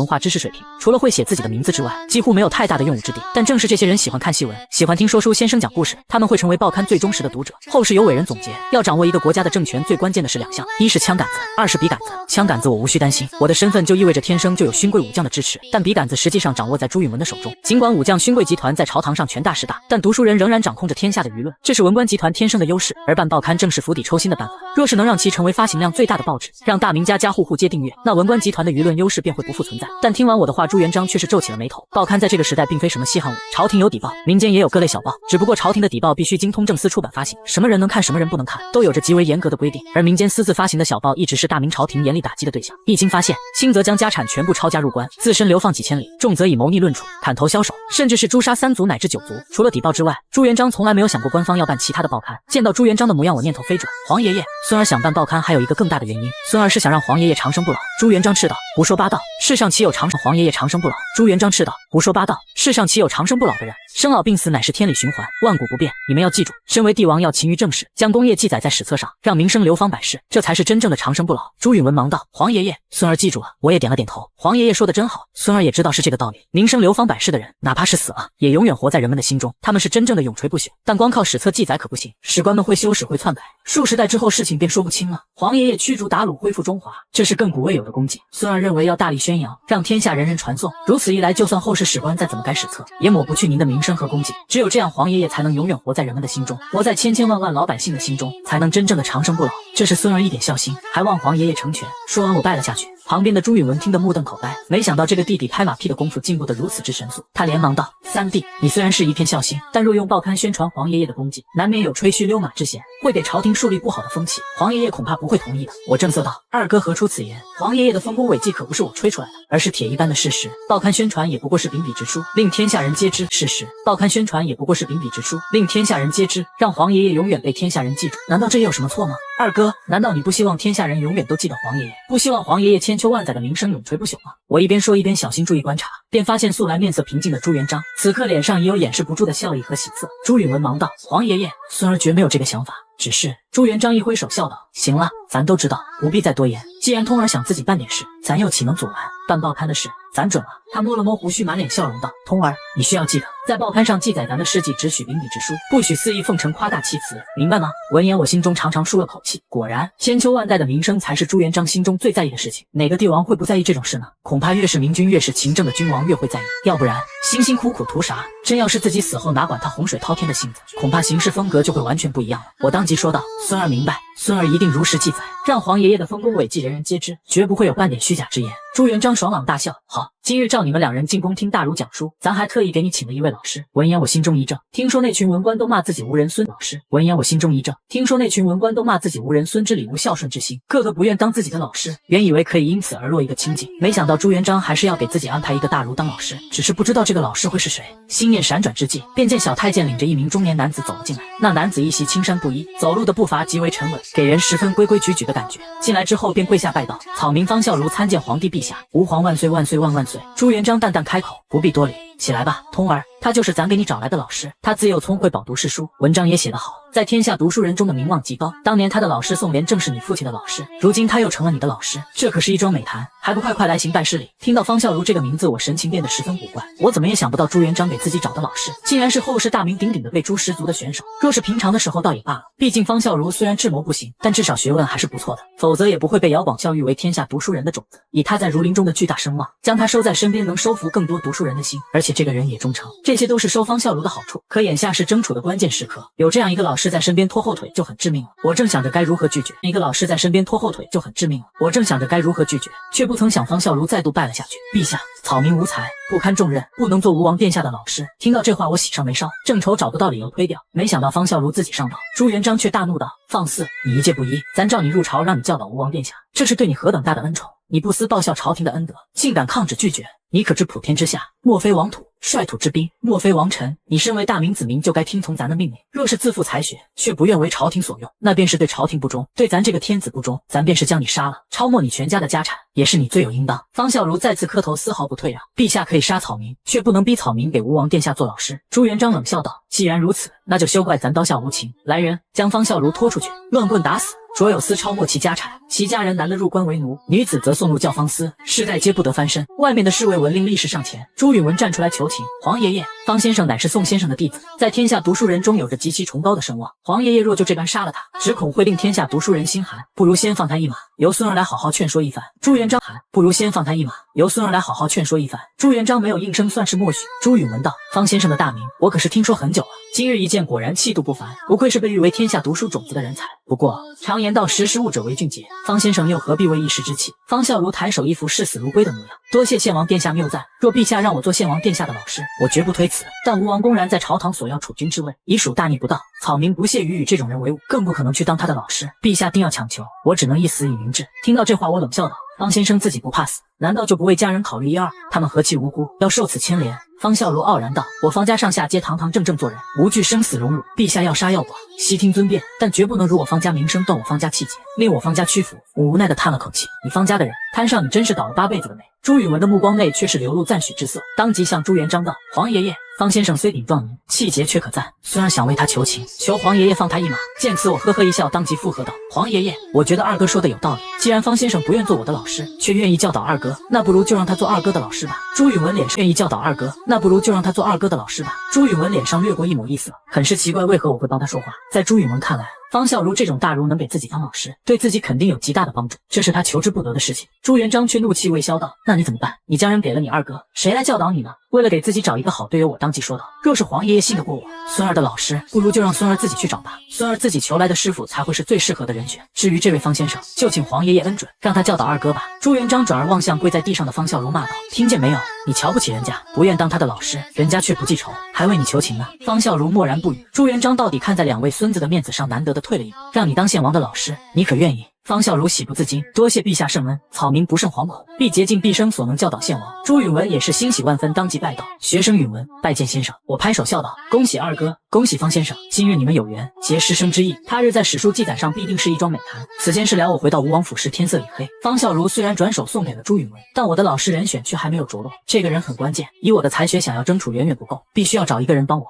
化知识水平，除了会写自己的名字之外，几乎没有太大的用武之地。但正是这些人喜欢看戏文，喜欢听说书先生讲故事，他们会成为报刊最忠实的读者。后世有伟人总结，要掌握一个国家的政权，最关键的是2项：一是枪杆子，二是笔杆子。枪杆子我无需担心，我的身份就意味着天生就有勋贵武将的支持，但笔杆子实际上掌握在朱允文的手中。尽管武将勋贵集团在朝堂上权大势大，但读书人仍然掌控着天下的舆论，这是文官集团天生的优势。而办报刊正是釜底抽薪的办法，若是能让其成为发行量最大的报纸，让大明家家户户皆订阅，那文官集团的舆论优势便会不复存在。但听完我的话，朱元璋却是皱起了眉头。报刊在这个时代并非什么稀罕物，朝廷有底报，民间也有各类小报，只不过朝廷的底报必须经通政司出版发行，什么人能看，什么人不能看，都有着极为严格的规定。而民间私自发行的小报一直是大明朝廷严厉打击的对象。一经发现，轻则将家产全部抄家入关，自身流放几千里，重则以谋逆论处，砍头枭首，甚至是诛杀3族乃至9族。除了底报之外，朱元璋从来没有想过官方要办其他的报刊。见到朱元璋的模样，我念头飞转。皇爷爷，孙儿想办报刊还有一个更大的原因，孙儿是想让皇爷爷长生不老。朱元璋斥道：“胡说八道，世上岂有长生？”皇爷爷长生不老。朱元璋斥道：“胡说八道，世上岂有长生不老的人？生老病死乃是天理循环，万古不变。你们要记住，身为帝王要勤于政事，将功业记载在史册上，让名声流芳百世，这才是真正的长生不老。”朱允文忙道：“皇爷爷，孙儿记住了。”我也点了点头。皇爷爷说的真好，孙儿也知道是这个道理。名声流芳百世的人，哪怕是死了，也永远活在人们的心中，他们是真正的永垂不朽。但光靠史册记载可不行，史官们会修史会篡改，数十代之后事情便说不清了。皇爷爷驱逐鞑虏，恢复中华，这是亘古未有的功绩。孙儿认为要大力宣扬，让天下人人传颂，如此一来，就算后世史官再怎么改史册，也抹不去您的名声和功绩。只有这样，黄爷爷才能永远活在人们的心中，活在千千万万老百姓的心中，才能真正的长生不老。这是孙儿一点孝心，还望黄爷爷成全。说完，我拜了下去。旁边的朱允文听得目瞪口呆，没想到这个弟弟拍马屁的功夫进步得如此之神速。他连忙道：“三弟，你虽然是一片孝心，但若用报刊宣传黄爷爷的功绩，难免有吹嘘溜马之嫌，会给朝廷树立不好的风气。黄爷爷恐怕不会同意的。”我正色道：“二哥何出此言？黄爷爷的丰功伟绩可不是我吹出来的，而是铁一般的事实。报刊宣传也不过是秉笔直书，令天下人皆知。事实，报刊宣传也不过是秉笔直书，令天下人皆知，让黄爷爷永远被天下人记住。难道这也有什么错吗？二哥，难道你不希望天下人永远都记得黄爷爷，不希望黄爷爷千秋万载的名声永垂不朽吗？”我一边说一边小心注意观察，便发现素来面色平静的朱元璋，此刻脸上也有掩饰不住的笑意和喜色。朱允文忙道：“黄爷爷，孙儿绝没有这个想法。”只是朱元璋一挥手笑道：“行了，咱都知道，不必再多言。既然通儿想自己办点事，咱又岂能阻拦？办报刊的事，咱准了。”他摸了摸胡须，满脸笑容道：“通儿，你需要记得，在报刊上记载咱的事迹，只许秉笔直书，不许肆意奉承夸大其词，明白吗？”闻言，我心中长长舒了口气。果然，千秋万代的名声才是朱元璋心中最在意的事情。哪个帝王会不在意这种事呢？恐怕越是明君，越是勤政的君王越会在意。要不然，辛辛苦苦图啥？真要是自己死后哪管他洪水滔天的性子，恐怕行事风格就会完全不一样了。我当即说道：“孙儿明白，孙儿一定如实记载，让黄爷爷的丰功伟绩人人皆知，绝不会有半点虚假之言。”朱元璋爽朗大笑：“好，今日照你们两人进宫听大儒讲书，咱还特意给你请了一位老师。”闻言我心中一怔，听说那群文官都骂自己无人孙，老师。闻言我心中一怔，听说那群文官都骂自己无人孙之礼无孝顺之心，个个不愿当自己的老师。原以为可以因此而落一个清净，没想到朱元璋还是要给自己安排一个大儒当老师，只是不知道这个老师会是谁。心念闪转之际，便见小太监领着一名中年男子走了进来。那男子一袭青衫布衣，走路的步伐极为沉稳，给人十分规规矩矩的感觉。进来之后便跪下拜道：“草民方孝孺参见皇帝陛下，吾皇万岁万岁万万岁。”朱元璋淡淡开口：“不必多礼，起来吧，通儿，他就是咱给你找来的老师。他自幼聪慧，饱读诗书，文章也写得好，在天下读书人中的名望极高。当年他的老师宋濂正是你父亲的老师，如今他又成了你的老师，这可是一桩美谈，还不快快来行拜师礼？”听到方孝孺这个名字，我神情变得十分古怪。我怎么也想不到朱元璋给自己找的老师，竟然是后世大名鼎鼎的背猪十足的选手。若是平常的时候倒也罢了，毕竟方孝孺虽然智谋不行，但至少学问还是不错的，否则也不会被姚广孝誉为天下读书人的种子。以他在儒林中的巨大声望，将他收在身边，能收服更多读书人的心，而且这个人也忠诚，这些都是收方孝孺的好处。可眼下是争储的关键时刻，有这样一个老师在身边拖后腿就很致命了。我正想着该如何拒绝，一个老师在身边拖后腿就很致命了。我正想着该如何拒绝，却不曾想方孝孺再度拜了下去：“陛下，草民无才，不堪重任，不能做吴王殿下的老师。”听到这话，我喜上眉梢，正愁找不到理由推掉，没想到方孝孺自己上道。朱元璋却大怒道：“放肆！你一介布衣，咱召你入朝，让你教导吴王殿下，这是对你何等大的恩宠！你不思报效朝廷的恩德，竟敢抗旨拒绝！你可知普天之下，莫非王土，率土之滨，莫非王臣。你身为大明子民，就该听从咱的命令。若是自负才学，却不愿为朝廷所用，那便是对朝廷不忠，对咱这个天子不忠。咱便是将你杀了，抄没你全家的家产，也是你罪有应当。”方孝孺再次磕头，丝毫不退让：“陛下可以杀草民，却不能逼草民给吴王殿下做老师。”朱元璋冷笑道：“既然如此，那就休怪咱刀下无情。来人，将方孝孺拖出去，乱棍打死。卓有司抄没其家产，其家人男的入关为奴，女子则送入教坊司，世代皆不得翻身。”外面的侍卫闻令立时上前，朱允文站出来求情：“黄爷爷，方先生乃是宋先生的弟子，在天下读书人中有着极其崇高的声望。黄爷爷若就这般杀了他，只恐会令天下读书人心寒，不如先放他一马，由孙儿来好好劝说一番。”朱元璋喊：“不如先放他一马，由孙儿来好好劝说一番。”朱元璋没有应声，算是默许。朱允文道：“方先生的大名，我可是听说很久了，今日一见，果然气度不凡，不愧是被誉为天下读书种子的人才。不过常言道，识时务者为俊杰，方先生又何必为一时之气？”方孝孺抬手一副视死如归的模样：“多谢献王殿下谬赞，若陛下让我做献王殿下的老师，我绝不推辞。但吴王公然在朝堂索要储君之位，已属大逆不道，草民不屑于与这种人为伍，更不可能去当他的老师。陛下定要强求，我只能一死以明志。”听到这话，我冷笑道：“方先生自己不怕死，难道就不为家人考虑一二？他们何其无辜，要受此牵连？”方孝孺傲然道：“我方家上下皆堂堂正正做人，无惧生死荣辱。陛下要杀要剐，悉听尊便，但绝不能辱我方家名声，断我方家气节，令我方家屈服。”我无奈地叹了口气：“你方家的人，摊上你真是倒了8辈子的霉。”朱允文的目光内却是流露赞许之色，当即向朱元璋道：“黄爷爷，方先生虽顶撞您，气节却可赞，虽然想为他求情，求黄爷爷放他一马。”见此，我呵呵一笑，当即附和道：“黄爷爷，我觉得二哥说的有道理。既然方先生不愿做我的老师，却愿意教导二哥，那不如就让他做二哥的老师吧。”朱允文脸上愿意教导二哥，那不如就让他做二哥的老师吧。朱允文脸上掠过一抹异色，很是奇怪，为何我会帮他说话？在朱允文看来，方孝孺这种大儒能给自己当老师，对自己肯定有极大的帮助，这是他求之不得的事情。朱元璋却怒气未消道：“那你怎么办？你家人给了你二哥，谁来教导你呢？”为了给自己找一个好队友，我当即说道：若是黄爷爷信得过我，孙儿的老师，不如就让孙儿自己去找吧。孙儿自己求来的师傅才会是最适合的人选。至于这位方先生，就请黄爷爷恩准，让他教导二哥吧。朱元璋转而望向跪在地上的方孝孺骂道：听见没有？你瞧不起人家，不愿当他的老师，人家却不记仇，还为你求情呢。方孝孺默然不语。朱元璋到底看在两位孙子的面子上，难得的退了一步，让你当献王的老师，你可愿意？方孝孺喜不自禁，多谢陛下圣恩，草民不胜惶恐，必竭尽毕生所能教导献王。朱允文也是欣喜万分，当即拜道：学生允文拜见先生。我拍手笑道：恭喜二哥，恭喜方先生，今日你们有缘，结师生之意，他日在史书记载上必定是一桩美谈。此间事了我回到吴王府时，天色已黑。方孝孺虽然转手送给了朱允文，但我的老师人选却还没有着落。这个人很关键，以我的才学想要争储远远不够，必须要找一个人帮我。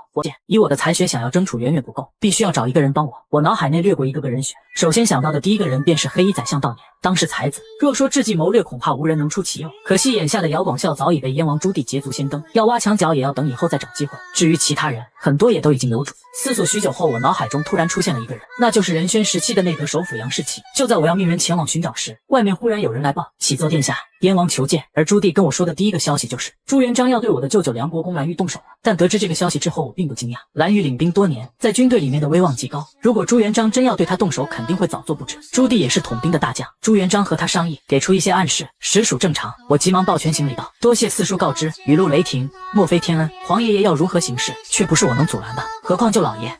以我的才学想要争储远远不够，必须要找一个人帮我。我脑海内掠过一个人选，首先想到的第一个人便是黑衣宰相道年。当世才子，若说智计谋略，恐怕无人能出其右。可惜眼下的姚广孝早已被燕王朱棣捷足先登，要挖墙脚也要等以后再找机会。至于其他人，很多也都已经有主。思索许久后，我脑海中突然出现了一个人，那就是仁宣时期的内阁首辅杨士奇。就在我要命人前往寻找时，外面忽然有人来报：启奏殿下，燕王求见。而朱棣跟我说的第一个消息就是朱元璋要对我的舅舅梁国公蓝玉动手了。但得知这个消息之后，我并不惊讶。蓝玉领兵多年，在军队里面的威望极高，如果朱元璋真要对他动手，肯定会早做布置。朱棣也是统兵的大将，朱元璋和他商议，给出一些暗示，实属正常。我急忙抱拳行礼道：多谢四叔告知，雨露雷霆，莫非天恩。黄爷爷要如何行事，却不是我能阻拦的，何况舅老爷。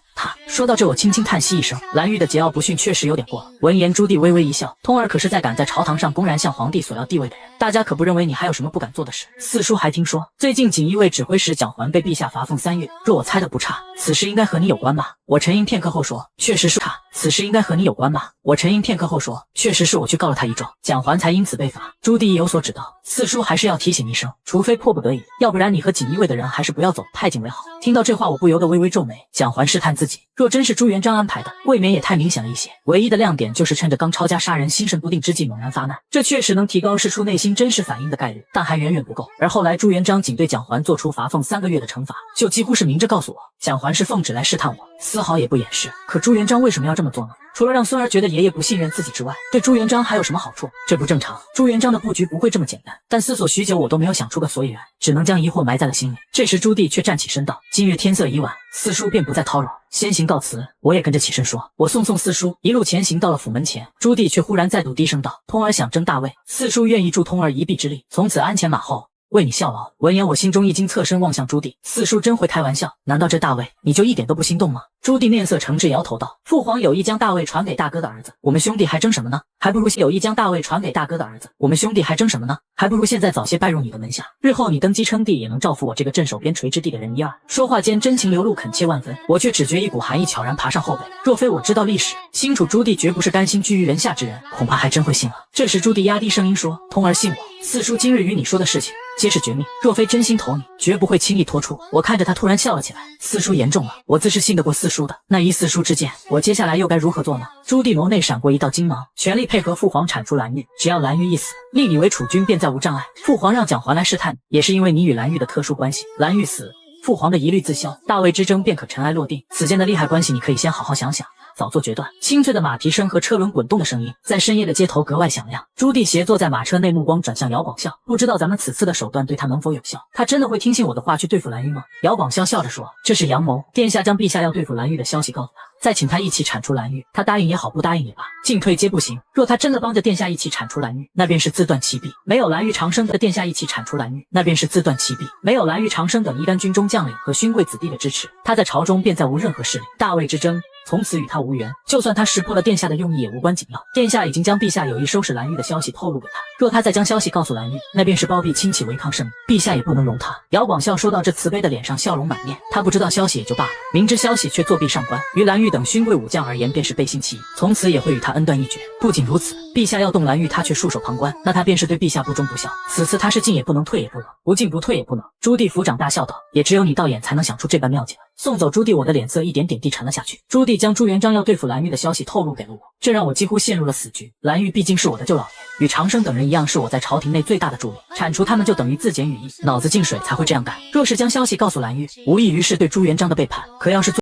说到这，我轻轻叹息一声，蓝玉的桀骜不驯确实有点过了。闻言，朱棣微微一笑：通儿可是在敢在朝堂上公然向皇帝索要地位的人，大家可不认为你还有什么不敢做的事。四叔还听说，最近锦衣卫指挥使蒋环被陛下罚俸3月，若我猜的不差，此事应该和你有关吧？我沉吟片刻后说：确实是他，此事应该和你有关吧？我沉吟片刻后说：确实是我去告了他一状，蒋环才因此被罚。朱棣亦有所指道：四叔还是要提醒一声，除非迫不得已，要不然你和锦衣卫的人还是不要走太近为好。听到这话，我不由得微微皱眉。蒋环试探自己，若真是朱元璋安排的，未免也太明显了一些。唯一的亮点就是趁着刚抄家杀人心神不定之际猛然发难，这确实能提高事出内心真实反应的概率，但还远远不够。而后来朱元璋仅对蒋环做出罚俸3个月的惩罚，就几乎是明着告诉我，蒋环是奉旨来试探我，丝毫也不掩饰。可朱元璋为什么要这么做呢？除了让孙儿觉得爷爷不信任自己之外，对朱元璋还有什么好处？这不正常。朱元璋的布局不会这么简单，但思索许久，我都没有想出个所以然，只能将疑惑埋在了心里。这时朱棣却站起身道：今日天色已晚，四叔便不再叨扰，先行告辞。我也跟着起身说：我送四叔。一路前行到了府门前，朱棣却忽然再度低声道：通儿想争大位，四叔愿意助通儿一臂之力，从此鞍前马后，为你效劳。闻言，我心中一惊，侧身望向朱棣：四叔真会开玩笑，难道这大位你就一点都不心动吗？朱棣面色诚挚，摇头道：父皇有意将大位传给大哥的儿子，我们兄弟还争什么呢？还不如有意将大位传给大哥的儿子，我们兄弟还争什么呢？还不如现在早些拜入你的门下，日后你登基称帝，也能照拂我这个镇守边陲之地的人一二。说话间真情流露，恳切万分，我却只觉一股寒意悄然爬上后背。若非我知道历史，清楚朱棣绝不是甘心居于人下之人，恐怕还真会信了。这时朱棣压低声音说：通儿信我，四叔今日与你说的事情皆是绝密，若非真心投你，绝不会轻易托出。我看着他突然笑了起来：四叔言重了，我自是信得过四叔的，那依四叔之见，我接下来又该如何做呢？朱棣眸内闪过一道金芒，全力配合父皇铲除蓝玉，只要蓝玉一死，立你为储君便再无障碍。父皇让蒋环来试探你，也是因为你与蓝玉的特殊关系，蓝玉死，父皇的疑虑自消，大位之争便可尘埃落定。此间的利害关系，你可以先好好想想，早做决断。清脆的马蹄声和车轮滚动的声音在深夜的街头格外响亮。朱棣斜坐在马车内，目光转向姚广孝，不知道咱们此次的手段对他能否有效？他真的会听信我的话去对付蓝玉吗？姚广孝笑着说：这是阳谋，殿下将陛下要对付蓝玉的消息告诉他，再请他一起铲除蓝玉，他答应也好，不答应也罢，进退皆不行。若他真的帮着殿下一起铲除蓝玉，那便是自断其臂；没有蓝玉长生的殿下一起铲除蓝玉，那便是自断其臂；没有蓝玉长生等一干军中将领和勋贵子弟的支持，他在朝中便再无任何势力，大位之争从此与他无缘。就算他识破了殿下的用意，也无关紧要。殿下已经将陛下有意收拾蓝玉的消息透露给他，若他再将消息告诉蓝玉，那便是包庇亲戚违抗圣命，陛下也不能容他。姚广孝说到这，慈悲的脸上笑容满面。他不知道消息也就罢了，明知消息却作弊上官，于蓝玉等勋贵武将而言便是背信弃义，从此也会与他恩断义绝。不仅如此，陛下要动蓝玉，他却束手旁观，那他便是对陛下不忠不孝。此次他是进也不能，退也不能，不进不退也不能。朱棣抚掌大笑道：也只有你道眼才能想出这般妙计来。送走朱棣，我的脸色一点点地沉了下去。朱棣将朱元璋要对付蓝玉的消息透露给了我，这让我几乎陷入了死局。蓝玉毕竟是我的舅老爷，与长生等人一样，是我在朝廷内最大的助力，铲除他们就等于自检羽翼，脑子进水才会这样干。若是将消息告诉蓝玉，无异于是对朱元璋的背叛。可要是